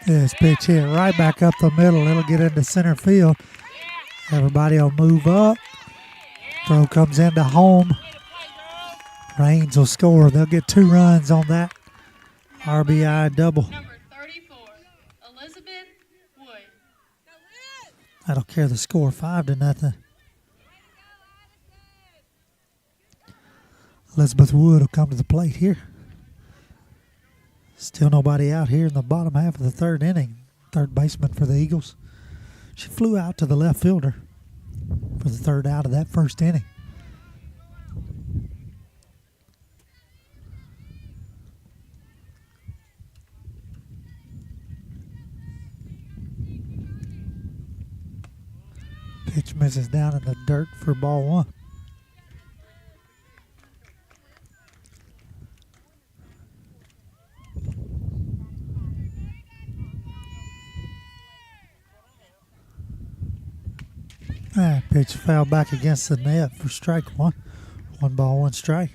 This pitch hit right back up the middle. It'll get into center field. Everybody will move up. Throw comes into home. Raines will score. They'll get 2 runs on that RBI double.
Number 34, Elizabeth Wood.
That'll carry the score 5-0. Elizabeth Wood will come to the plate here. Still nobody out here in the bottom half of the third inning. Third baseman for the Eagles. She flew out to the left fielder for the third out of that first inning. Pitch misses down in the dirt for ball 1. Pitch foul back against the net for strike 1. 1 ball, 1 strike.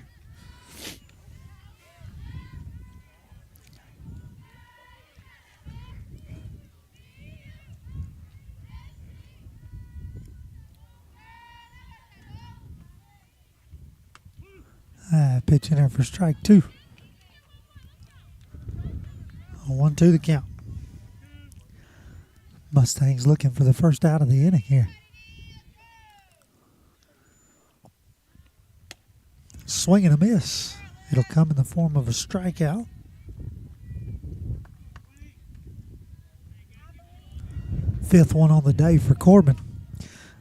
Pitch in there for strike 2. 1-2 the count. Mustangs looking for the first out of the inning here. Swing and a miss. It'll come in the form of a strikeout. Fifth one on the day for Corbin.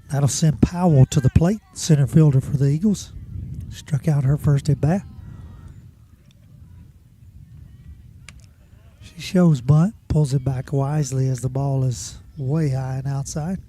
That'll send Powell to the plate, center fielder for the Eagles. Struck out her first at bat. She shows bunt, pulls it back wisely as the ball is way high and outside.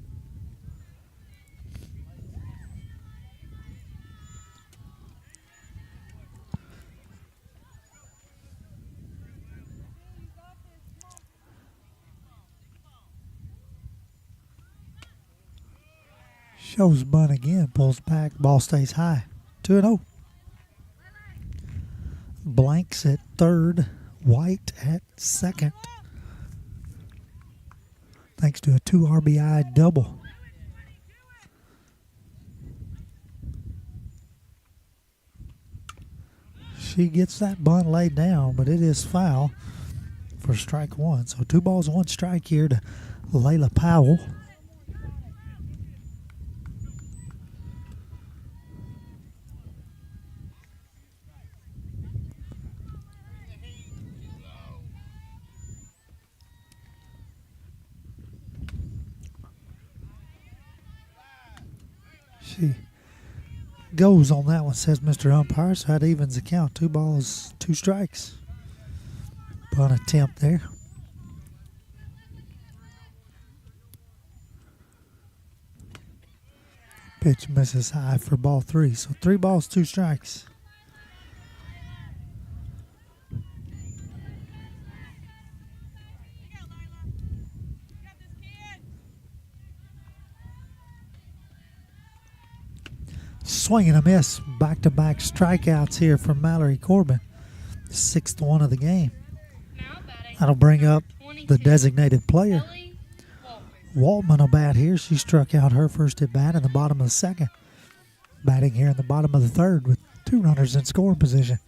Shows bunt again, pulls back, ball stays high. 2-0. Blanks at third, White at second. Thanks to a 2 RBI double. She gets that bunt laid down, but it is foul for strike one. So 2 balls, 1 strike here to Layla Powell. She goes on that one, says Mr. Umpire, so that evens the count. 2 balls, 2 strikes. Bunt attempt there. Pitch misses high for ball 3. So 3 balls, 2 strikes. Swing and a miss. Back-to-back strikeouts here from Mallory Corbin. 6th one of the game. That'll bring up the designated player. Waltman will bat here. She struck out her first at bat in the bottom of the 2nd. Batting here in the bottom of the 3rd with 2 runners in scoring position.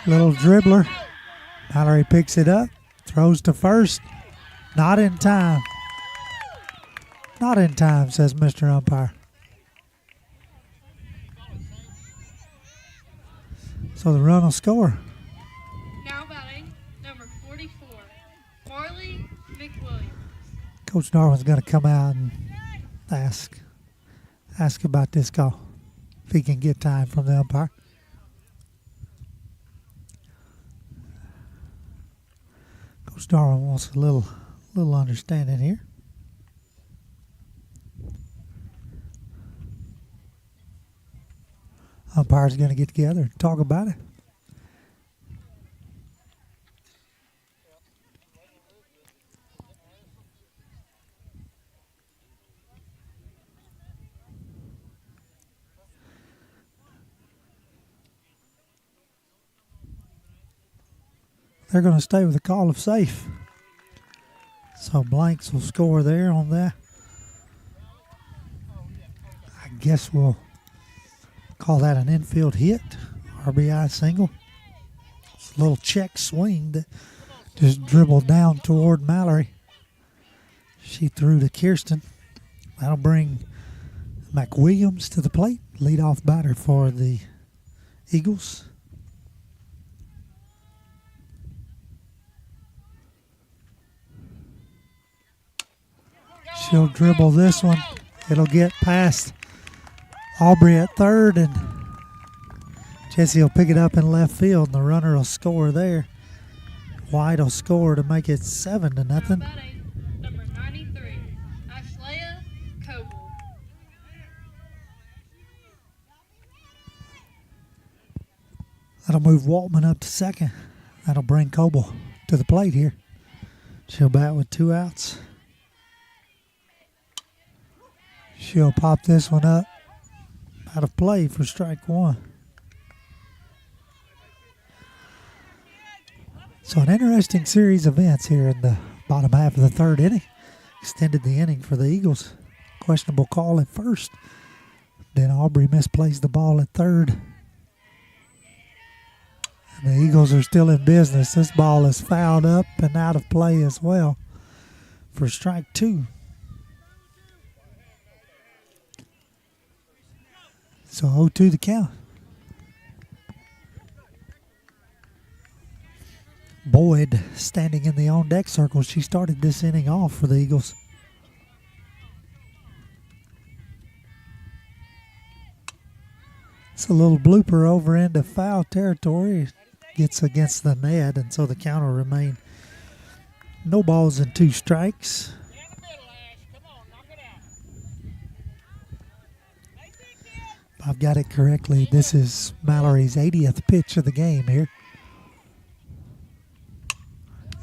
Little dribbler. Mallory picks it up. Throws to first. Not in time. Not in time, says Mr. Umpire. So the run will score.
Now batting, number 44, Marley McWilliams.
Coach Darwin's going to come out and ask about this call, if he can get time from the umpire. Coach Darwin wants a little understanding here. Umpire's going to get together and talk about it. They're going to stay with the call of safe. So Blanks will score there on that. I guess we'll call that an infield hit. RBI single. It's a little check swing that just dribbled down toward Mallory. She threw to Kirsten. That'll bring McWilliams to the plate. Leadoff batter for the Eagles. She'll dribble this one. It'll get past Aubrey at third, and Jesse will pick it up in left field, and the runner will score there. White will score to make it 7-0.
Number 93, Ashlea Coble.
That'll move Waltman up to second. That'll bring Coble to the plate here. She'll bat with 2 outs. She'll pop this one up out of play for strike 1. So an interesting series of events here in the bottom half of the 3rd inning. Extended the inning for the Eagles. Questionable call at first. Then Aubrey misplaced the ball at third. And the Eagles are still in business. This ball is fouled up and out of play as well for strike 2. So 0-2 the count. Boyd standing in the on-deck circle. She started this inning off for the Eagles. It's a little blooper over into foul territory. It gets against the net, and so the count will remain no balls and 2 strikes. If I've got it correctly, this is Mallory's 80th pitch of the game here.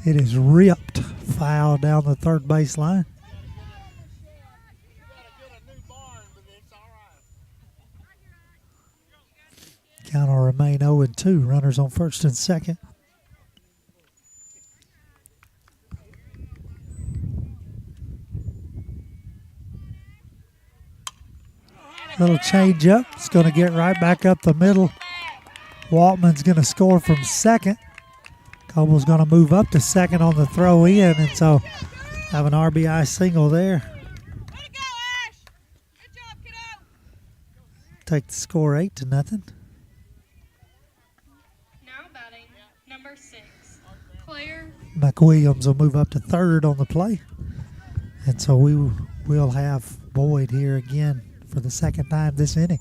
It is ripped foul down the third baseline. Count will remain 0-2. Runners on first and second. Little change up. It's going to get right back up the middle. Waltman's going to score from second. Coble's going to move up to second on the throw in, and so have an RBI single there. Take the score 8-0.
Now batting, number 6, Claire
McWilliams will move up to third on the play. And so we will have Boyd here again for the second time this inning.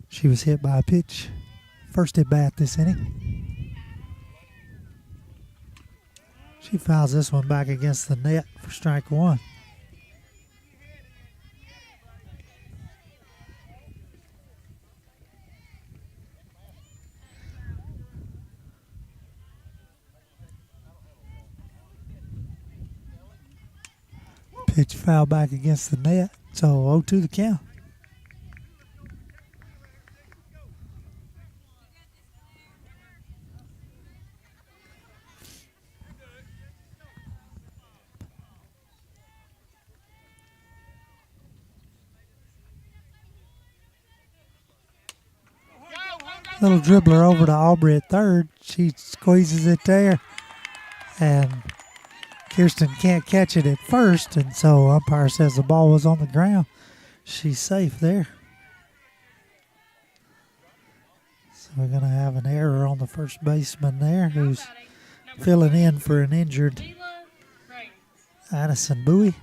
She was hit by a pitch. First at bat this inning. She fouls this one back against the net for strike one. Pitch foul back against the net. So 0-2 the count. Little dribbler over to Aubrey at third. She squeezes it there. And Kirsten can't catch it at first, and so umpire says the ball was on the ground. She's safe there. So we're going to have an error on the first baseman there, who's filling in for an injured Addison Bowie.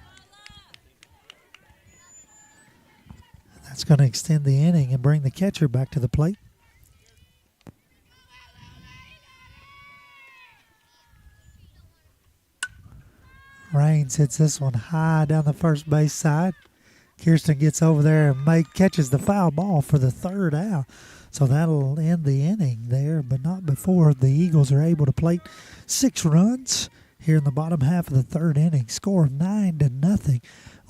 That's going to extend the inning and bring the catcher back to the plate. Raines hits this one high down the first base side. Kirsten gets over there and catches the foul ball for the third out. So that'll end the inning there, but not before the Eagles are able to plate 6 runs here in the bottom half of the third inning. Score 9-0.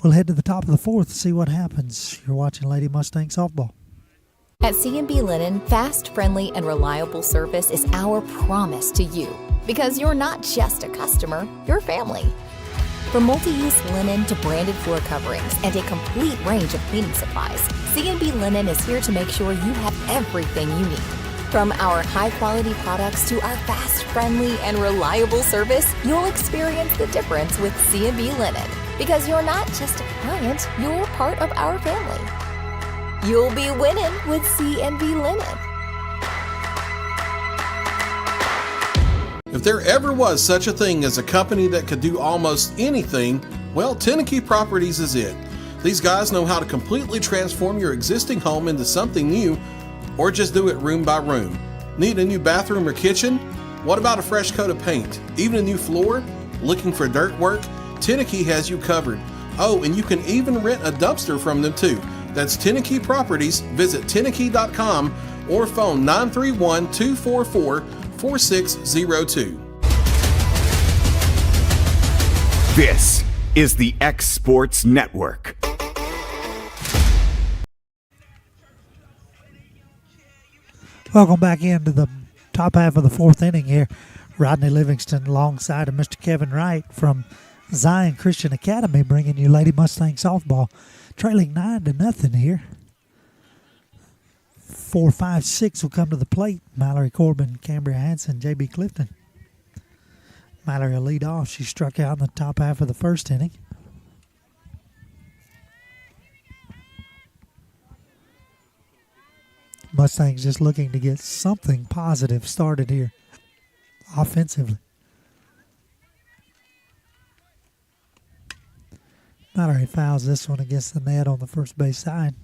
We'll head to the top of the fourth to see what happens. You're watching Lady Mustang Softball.
At C&B Linen, fast, friendly, and reliable service is our promise to you. Because you're not just a customer, you're family. From multi-use linen to branded floor coverings and a complete range of cleaning supplies, C&B Linen is here to make sure you have everything you need. From our high-quality products to our fast, friendly, and reliable service, you'll experience the difference with C&B Linen. Because you're not just a client, you're part of our family. You'll be winning with C&B Linen.
If there ever was such a thing as a company that could do almost anything, well, Teneke Properties is it. These guys know how to completely transform your existing home into something new, or just do it room by room. Need a new bathroom or kitchen? What about a fresh coat of paint? Even a new floor? Looking for dirt work? Teneke has you covered. Oh, and you can even rent a dumpster from them too. That's Teneke Properties. Visit Teneke.com or phone 931-244-4602.
This is the X Sports Network.
Welcome back into the top half of the fourth inning here. Rodney Livingston alongside of Mr. Kevin Wright from Zion Christian Academy bringing you Lady Mustang Softball. Trailing 9-0 here. 4, 5, 6 will come to the plate. Mallory Corbin, Cambria Hanson, J.B. Clifton. Mallory will lead off. She struck out in the top half of the first inning. Mustangs just looking to get something positive started here offensively. Mallory fouls this one against the net on the first base side.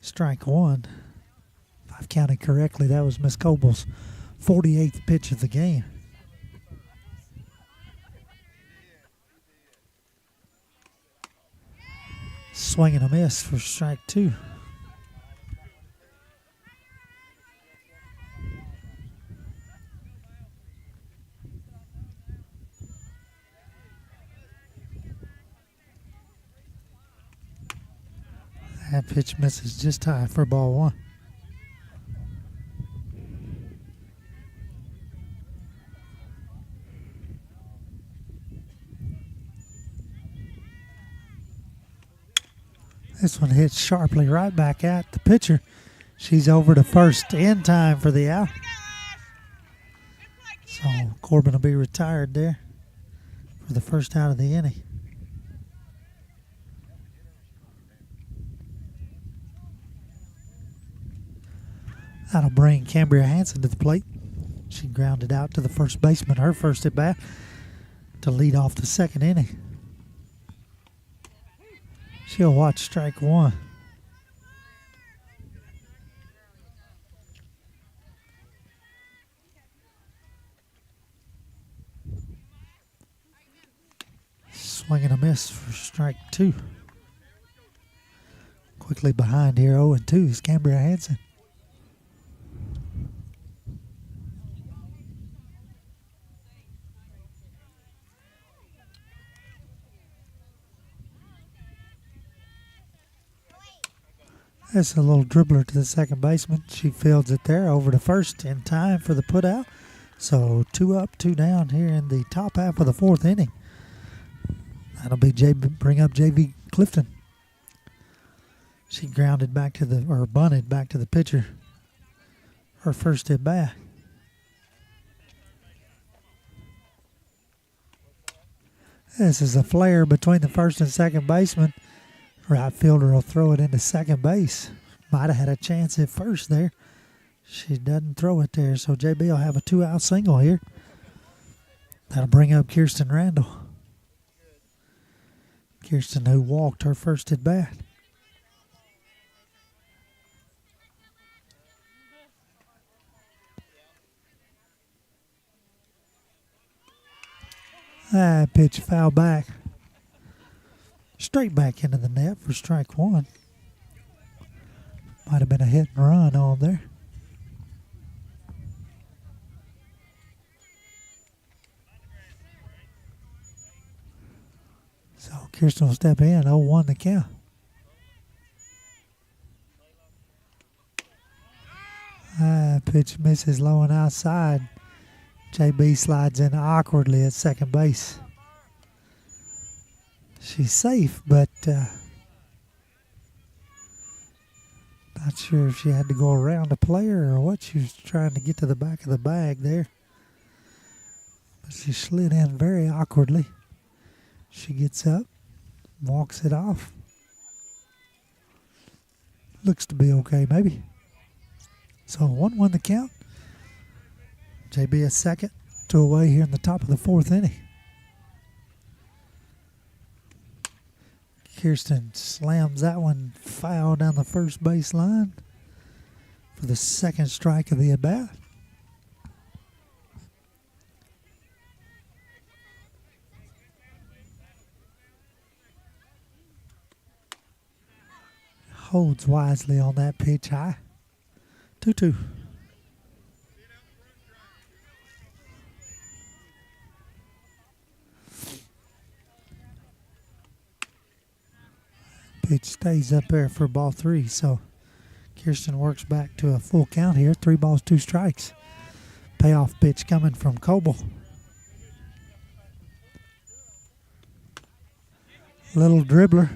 Strike one. If I've counted correctly, that was Miss Coble's 48th pitch of the game. Swing and a miss for strike two. That pitch misses just high for ball one. This one hits sharply right back at the pitcher. She's over to first in time for the out. So Corbin will be retired there for the first out of the inning. That'll bring Cambria Hansen to the plate. She grounded out to the first baseman, her first at bat, to lead off the second inning. She'll watch strike one. Swing and a miss for strike two. Quickly behind here, 0-2 is Cambria Hansen. That's a little dribbler to the second baseman. She fields it there over to first in time for the put out. So 2 up, 2 down here in the top half of the fourth inning. That'll be bring up JV Clifton. She grounded back to bunted back to the pitcher. Her first at bat. This is a flare between the first and second baseman. Right fielder will throw it into second base. Might have had a chance at first there. She doesn't throw it there, so JB will have a 2-out single here. That'll bring up Kirsten Randall. Kirsten, who walked her first at bat. Pitch foul back. Straight back into the net for strike one. Might have been a hit and run on there. So Kirsten will step in, 0-1 the count. Pitch misses low and outside. JB slides in awkwardly at second base. She's safe, but not sure if she had to go around a player or what. She was trying to get to the back of the bag there. But she slid in very awkwardly. She gets up, walks it off. Looks to be okay, maybe. So 1-1 the count. JB a second, 2 away here in the top of the fourth inning. Kirsten slams that one foul down the first base line for the second strike of the at-bat. Holds wisely on that pitch high. 2-2. Pitch stays up there for ball 3, so Kirsten works back to a full count here. 3 balls, 2 strikes. Payoff pitch coming from Coble. Little dribbler.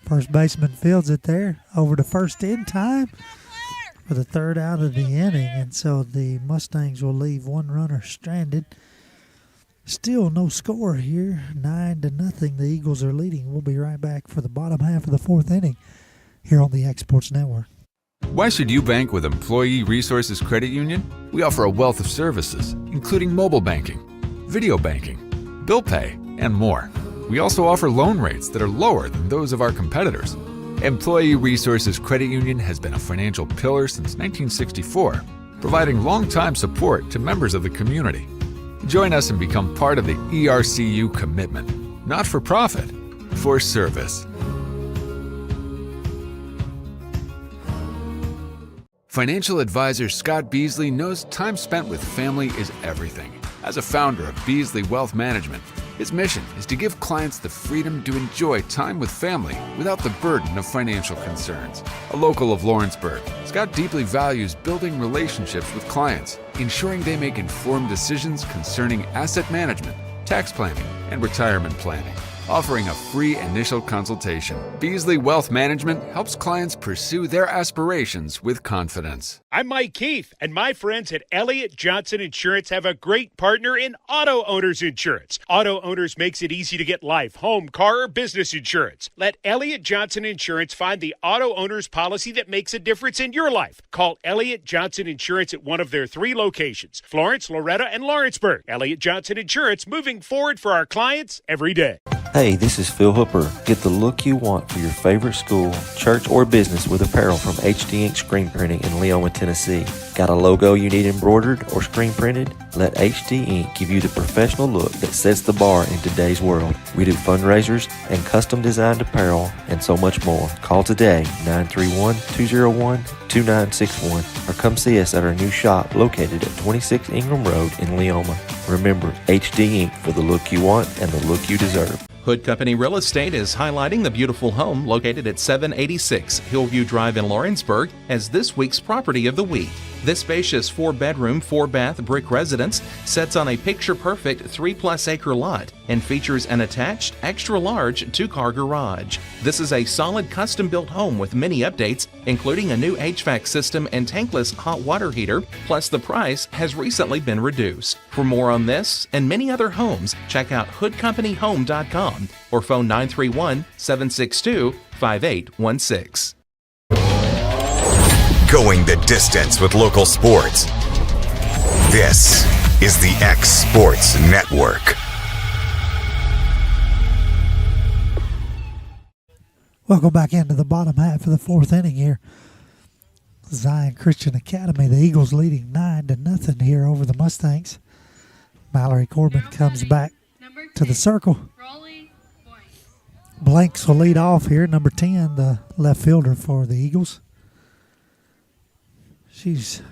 First baseman fields it there. Over to first in time for the third out of the inning. And so the Mustangs will leave one runner stranded. Still no score here. 9-0. The Eagles are leading. We'll be right back for the bottom half of the fourth inning here on the Exports Network.
Why should you bank with Employee Resources Credit Union? We offer a wealth of services, including mobile banking, video banking, bill pay, and more. We also offer loan rates that are lower than those of our competitors. Employee Resources Credit Union has been a financial pillar since 1964, providing long-time support to members of the community. Join us and become part of the ERCU commitment, not for profit, for service. Financial advisor Scott Beasley knows time spent with family is everything. As a founder of Beasley Wealth Management, His mission is to give clients the freedom to enjoy time with family without the burden of financial concerns. A local of Lawrenceburg, Scott deeply values building relationships with clients, ensuring they make informed decisions concerning asset management, tax planning, and retirement planning. Offering a free initial consultation, Beasley Wealth Management helps clients pursue their aspirations with confidence.
I'm Mike Keith, and my friends at Elliott Johnson Insurance have a great partner in Auto Owners Insurance. Auto Owners makes it easy to get life, home, car, or business insurance. Let Elliott Johnson Insurance find the Auto Owners policy that makes a difference in your life. Call Elliott Johnson Insurance at one of their 3 locations, Florence, Loretto, and Lawrenceburg. Elliott Johnson Insurance, moving forward for our clients every day.
Hey, this is Phil Hooper. Get the look you want for your favorite school, church, or business with apparel from HD Ink Screen Printing in Leoma, Tennessee. Got a logo you need embroidered or screen printed? Let HD Ink give you the professional look that sets the bar in today's world. We do fundraisers and custom designed apparel and so much more. Call today, 931-201-2961, or come see us at our new shop located at 26 Ingram Road in Leoma. Remember, HD Ink for the look you want and the look you deserve.
Hood Company Real Estate is highlighting the beautiful home located at 786 Hillview Drive in Lawrenceburg as this week's property of the week. This spacious 4-bedroom, 4-bath brick residence sits on a picture-perfect 3+ acre lot and features an attached, extra-large 2-car garage. This is a solid custom-built home with many updates, including a new HVAC system and tankless hot water heater, plus the price has recently been reduced. For more on this and many other homes, check out hoodcompanyhome.com or phone 931-762-5816.
Going the distance with local sports. This is the X Sports Network.
Welcome back into the bottom half of the 4th inning here. Zion Christian Academy, the Eagles leading 9-0 here over the Mustangs. Mallory Corbin comes back to the circle. Blanks will lead off here, number 10, the left fielder for the Eagles. She's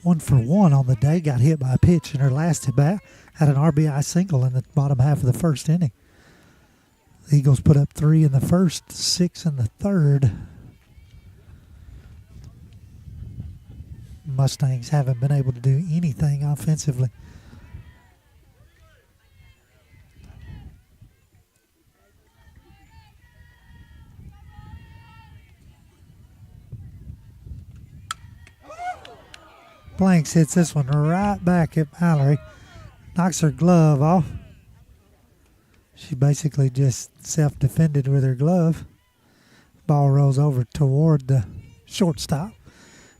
1 for 1 on the day, got hit by a pitch in her last at bat, had an RBI single in the bottom half of the 1st inning. The Eagles put up 3 in the 1st, 6 in the 3rd. Mustangs haven't been able to do anything offensively. Blanks hits this one right back at Mallory. Knocks her glove off. She basically just self-defended with her glove. Ball rolls over toward the shortstop.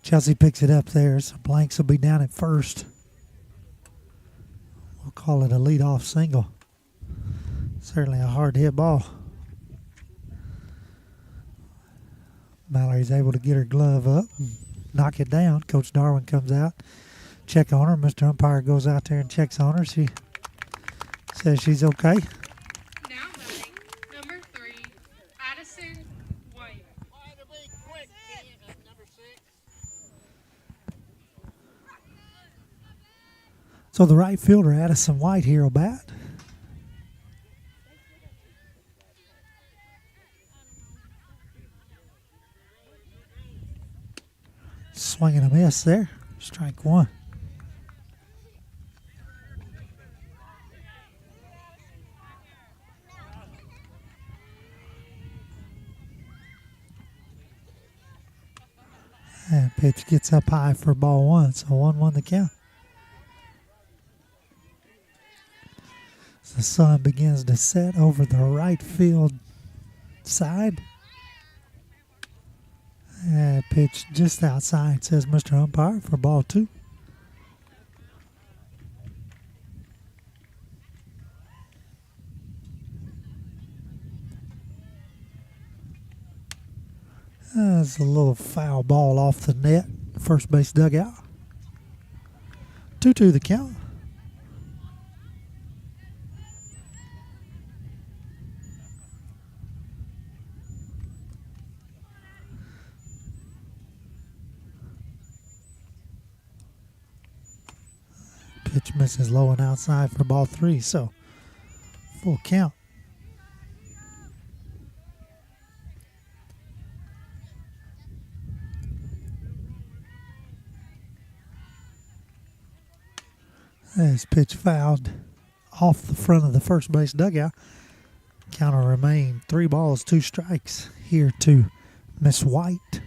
Chelsea picks it up there, so Blanks will be down at first. We'll call it a leadoff single. Certainly a hard hit ball. Mallory's able to get her glove up and knock it down. Coach Darwin comes out, check on her. Mr. Umpire goes out there and checks on her. She says she's okay.
Now batting, number 3, Addison White.
So the right fielder, Addison White, here will bat. Swing and a miss there. Strike 1. And pitch gets up high for ball 1, so 1-1 the count. The sun begins to set over the right field side. And pitch just outside, says Mr. Umpire, for ball 2. That's a little foul ball off the net, first base dugout. 2-2 the count. Pitch misses low and outside for ball 3. So Full count. This pitch fouled off the front of the first base dugout. Count will remain 3 balls, 2 strikes here to Miss White.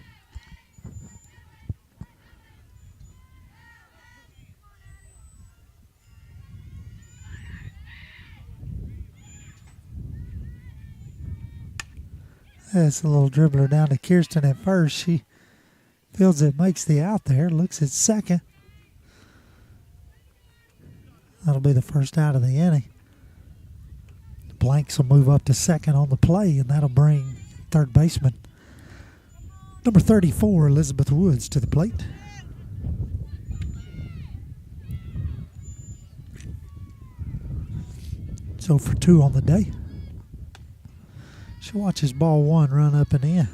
That's a little dribbler down to Kirsten at first. She feels it, makes the out there, looks at second. That'll be the first out of the inning. The Blanks will move up to second on the play, and that'll bring third baseman number 34, Elizabeth Woods, to the plate. So for 2 on the day. She watches ball 1 run up and in.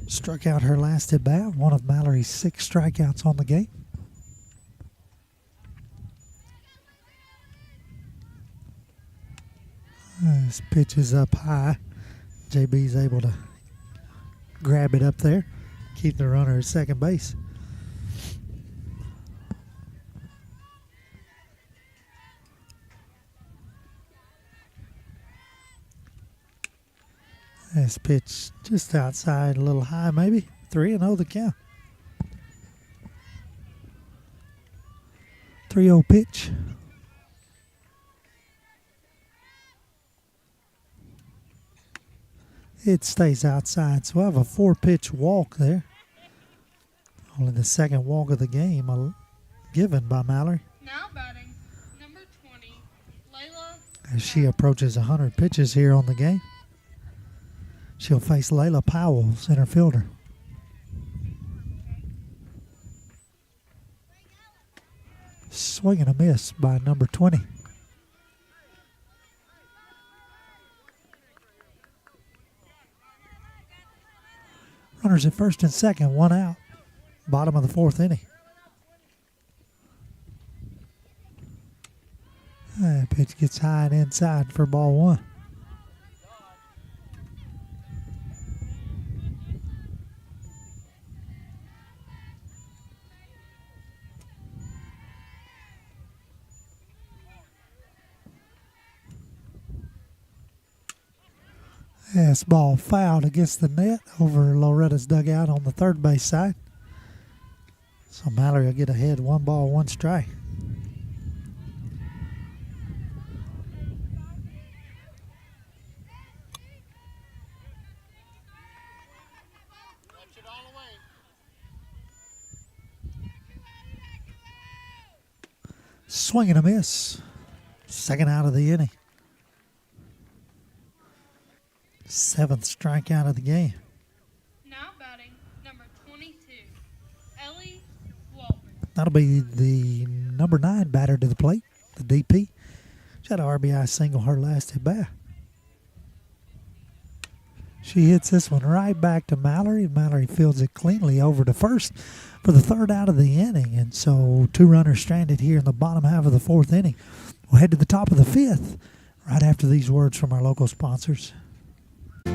Struck out her last at bat, one of Mallory's 6 strikeouts on the game. This pitch is up high. JB's able to grab it up there, keep the runner at second base. This pitch just outside, a little high maybe. 3-0 the count. 3-0 pitch. It stays outside, so I have a 4-pitch walk there. Only the second walk of the game given by Mallory.
Now batting, number 20, Layla.
As she approaches 100 pitches here on the game. She'll face Layla Powell, center fielder. Swing and a miss by number 20. Runners at first and second, 1 out. Bottom of the 4th inning. That pitch gets high and inside for ball 1. This ball fouled against the net over Loretta's dugout on the third base side. So Mallory will get ahead, 1 ball, 1 strike. Swing and a miss. Second out of the inning. 7th strikeout of the game.
Now batting, number 22, Ellie Walton.
That'll be the number 9 batter to the plate, the DP. She had an RBI single her last at bat. She hits this one right back to Mallory. Mallory fields it cleanly over to first for the 3rd out of the inning. And so 2 runners stranded here in the bottom half of the 4th inning. We'll head to the top of the 5th right after these words from our local sponsors.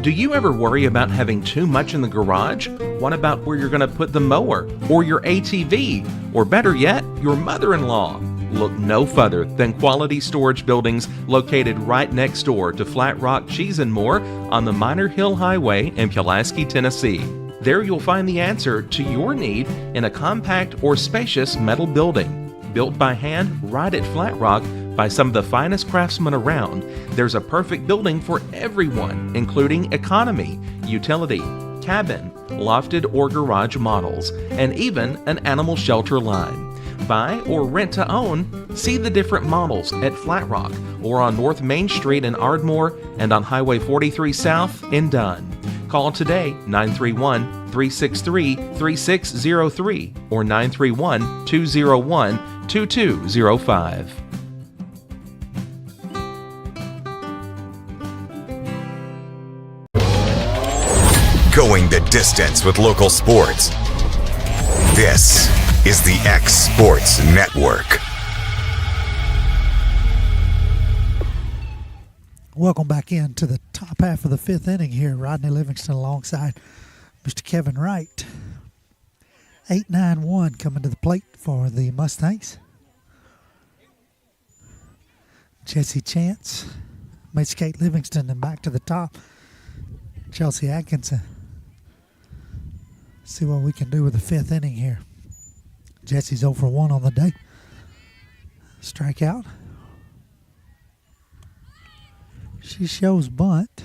Do you ever worry about having too much in the garage? What about where you're going to put the mower, or your ATV, or better yet, your mother-in-law? Look no further than Quality Storage Buildings located right next door to Flat Rock Cheese and More on the Minor Hill Highway in Pulaski, Tennessee. There you'll find the answer to your need in a compact or spacious metal building. Built by hand right at Flat Rock by some of the finest craftsmen around, there's a perfect building for everyone, including economy, utility, cabin, lofted or garage models, and even an animal shelter line. Buy or rent to own, see the different models at Flat Rock or on North Main Street in Ardmore and on Highway 43 South in Dunn. Call today 931-363-3603 or 931-201-2205.
Going the distance with local sports. This is the X Sports Network.
Welcome back into the top half of the fifth inning here. Rodney Livingston alongside Mr. Kevin Wright. 8-9-1 coming to the plate for the Mustangs. Jesse Chance, Macy Kate Livingston, and back to the top, Chelsea Atkinson. See what we can do with the fifth inning here. Jesse's 0 for 1 on the day. Strikeout. She shows bunt.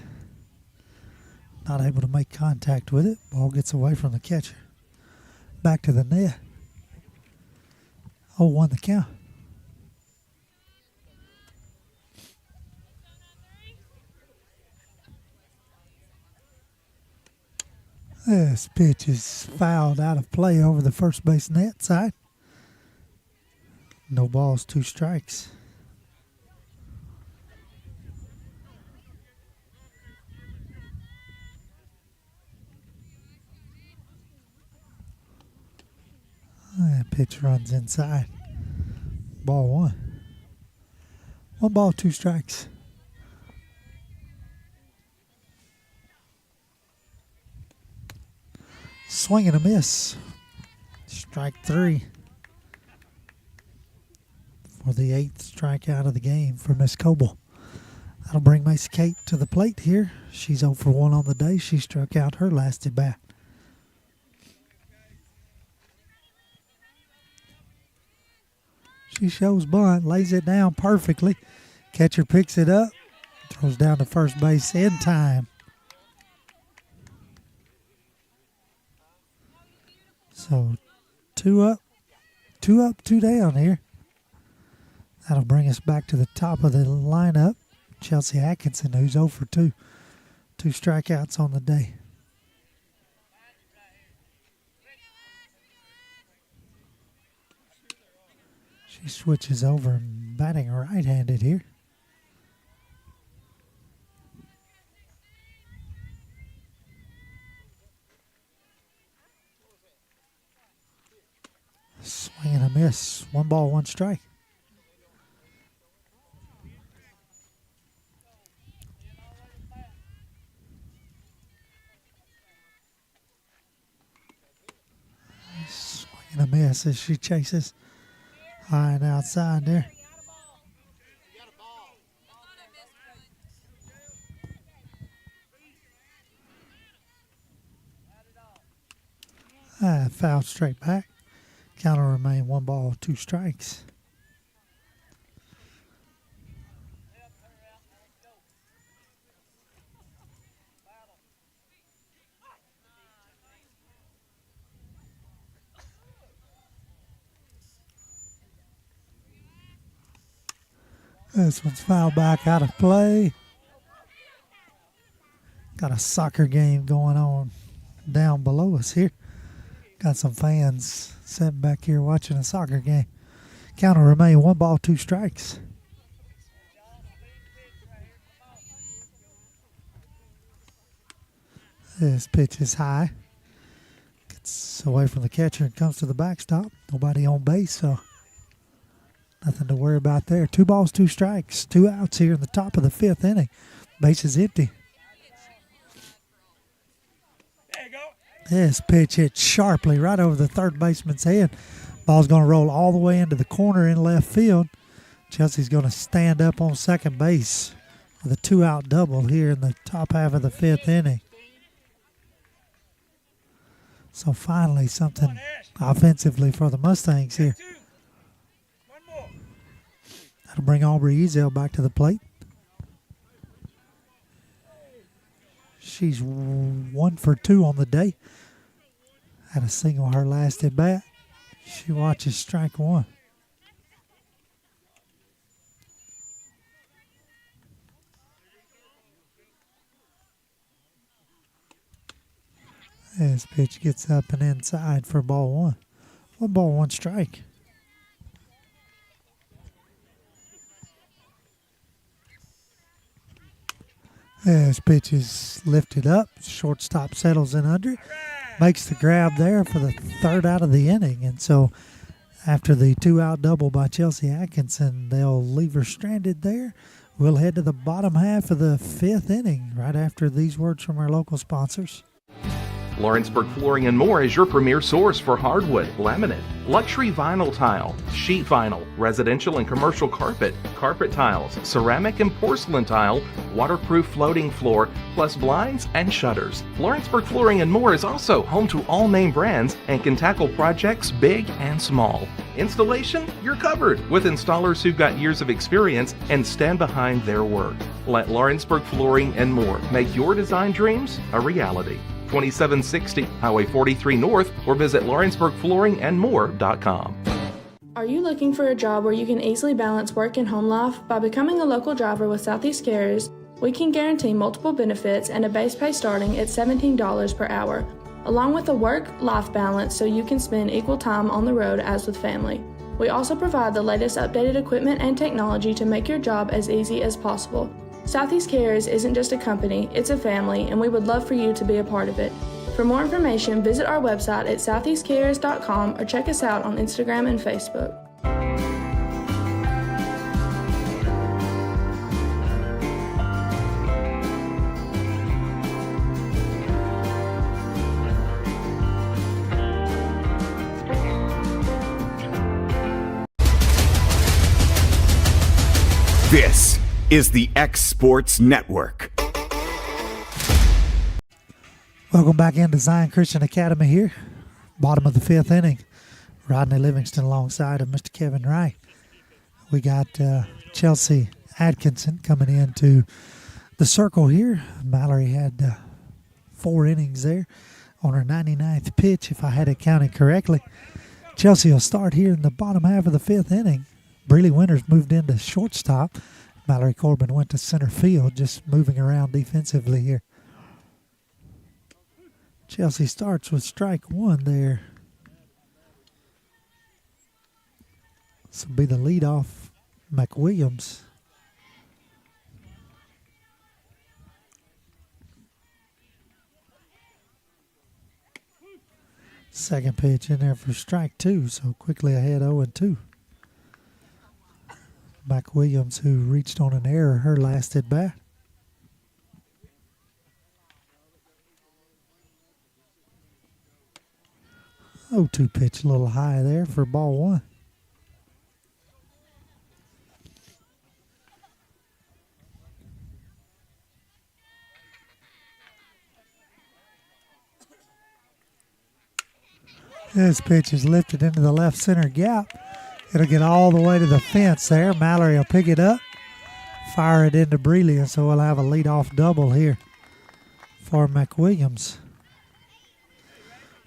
Not able to make contact with it. Ball gets away from the catcher. Back to the net. 0-1 the count. This pitch is fouled out of play over the first base net side. No balls, 2 strikes. That pitch runs inside. Ball 1. 1 ball, 2 strikes. Swing and a miss. Strike 3. For the 8th strikeout of the game for Miss Coble. That'll bring Macy Kate to the plate here. She's 0 for 1 on the day. She struck out her last at bat. She shows bunt, lays it down perfectly. Catcher picks it up, throws down to first base in time. So 2 up, 2 down here. That'll bring us back to the top of the lineup. Chelsea Atkinson, who's 0 for 2. 2 strikeouts on the day. She switches over and batting right-handed here. Swing and a miss. 1 ball, 1 strike. Swing and a miss as she chases high and outside there. Foul straight back. Count will remain 1 ball, 2 strikes. This one's fouled back out of play. Got a soccer game going on down below us here. Got some fans sitting back here watching a soccer game. Count will remain 1 ball, 2 strikes. This pitch is high. Gets away from the catcher and comes to the backstop. Nobody on base, so nothing to worry about there. 2 balls, 2 strikes. 2 outs here in the top of the 5th inning. Base is empty. This pitch hit sharply right over the third baseman's head. Ball's going to roll all the way into the corner in left field. Chelsea's going to stand up on second base with a 2-out double here in the top half of the 5th inning. So finally something offensively for the Mustangs here. That'll bring Aubrey Ezel back to the plate. She's 1 for 2 on the day. Had a single her last at bat. She watches strike 1. This pitch gets up and inside for ball 1. 1 ball, 1 strike. This pitch is lifted up. Shortstop settles in under it. Makes the grab there for the 3rd out of the inning. And so after the 2-out double by Chelsea Atkinson, they'll leave her stranded there We'll head to the bottom half of the 5th inning right after these words from our local sponsors.
Lawrenceburg Flooring and More is your premier source for hardwood, laminate, luxury vinyl tile, sheet vinyl, residential and commercial carpet, carpet tiles, ceramic and porcelain tile, waterproof floating floor, plus blinds and shutters. Lawrenceburg Flooring and More is also home to all name brands and can tackle projects big and small. Installation, you're covered with installers who've got years of experience and stand behind their work. Let Lawrenceburg Flooring and More make your design dreams a reality. 2760 Highway 43 North, or visit lawrenceburgflooringandmore.com.
Are you looking for a job where you can easily balance work and home life? By becoming a local driver with Southeast Carriers, we can guarantee multiple benefits and a base pay starting at $17 per hour, along with a work-life balance so you can spend equal time on the road as with family. We also provide the latest updated equipment and technology to make your job as easy as possible. Southeast Carriers isn't just a company, it's a family, and we would love for you to be a part of it. For more information, visit our website at southeastcarriers.com or check us out on Instagram and Facebook.
This is the X Sports Network.
Welcome back into Zion Christian Academy here. Bottom of the 5th inning. Rodney Livingston alongside of Mr. Kevin Wright. We got Chelsea Atkinson coming into the circle here. Mallory had 4 innings there on her 99th pitch, if I had it counted correctly. Chelsea will start here in the bottom half of the 5th inning. Breely Winters moved into shortstop. Mallory Corbin went to center field, just moving around defensively here. Chelsea starts with strike 1 there. This will be the leadoff, McWilliams. Second pitch in there for strike 2, so quickly ahead 0-2. McWilliams, who reached on an error her last at bat. Oh, 2 pitch a little high there for ball 1. This pitch is lifted into the left center gap. It'll get all the way to the fence there. Mallory will pick it up, fire it into Breely, and so we'll have a leadoff double here for McWilliams,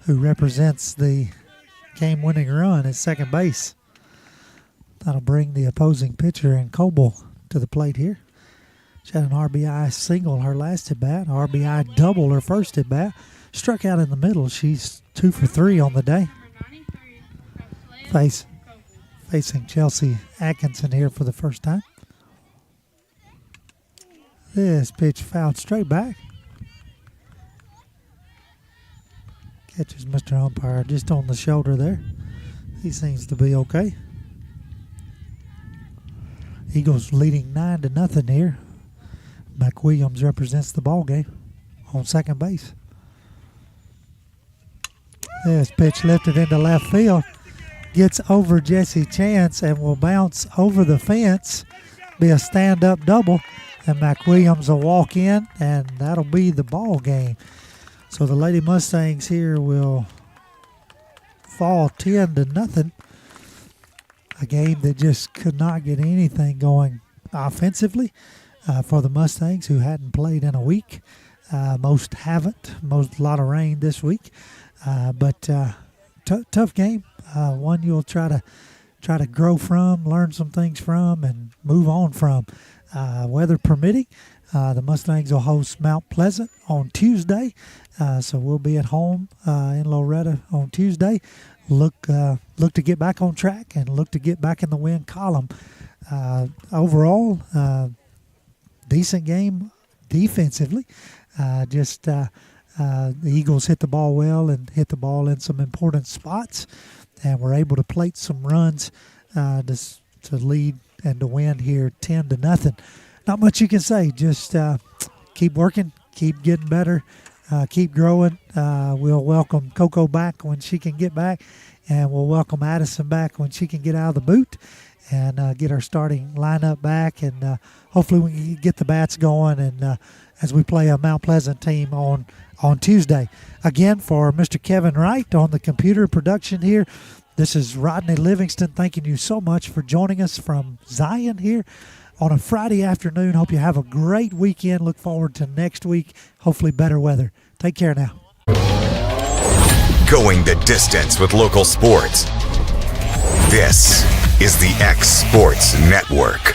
who represents the game-winning run at second base. That'll bring the opposing pitcher in Coble to the plate here. She had an RBI single her last at-bat, RBI double her first at-bat. Struck out in the middle. She's 2 for 3 on the day. Facing Chelsea Atkinson here for the first time. This pitch fouled straight back. Catches Mr. Umpire just on the shoulder there. He seems to be okay. Eagles leading 9-0 here. McWilliams represents the ball game on second base. This pitch lifted into left field. Gets over Jesse Chance and will bounce over the fence. Be a stand-up double. And McWilliams will walk in, and that'll be the ball game. So the Lady Mustangs here will fall 10-0. A game that just could not get anything going offensively for the Mustangs, who hadn't played in a week. Most haven't. A lot of rain this week. But tough game. One you'll try to grow from, learn some things from, and move on from. Weather permitting, the Mustangs will host Mount Pleasant on Tuesday. So we'll be at home in Loretto on Tuesday. Look to get back on track and look to get back in the win column. Overall, decent game defensively. The Eagles hit the ball well and hit the ball in some important spots, and were able to plate some runs to lead and to win here 10-0. not much you can say. Just keep working, keep getting better, keep growing. We'll welcome Coco back when she can get back, and we'll welcome Addison back when she can get out of the boot and get our starting lineup back. And hopefully we can get the bats going and as we play a Mount Pleasant team on Tuesday. Again, for Mr. Kevin Wright on the computer production here, this is Rodney Livingston thanking you so much for joining us from Zion here on a Friday afternoon. Hope you have a great weekend. Look forward to next week, hopefully better weather. Take care now.
Going the distance with local sports. This is the X Sports Network.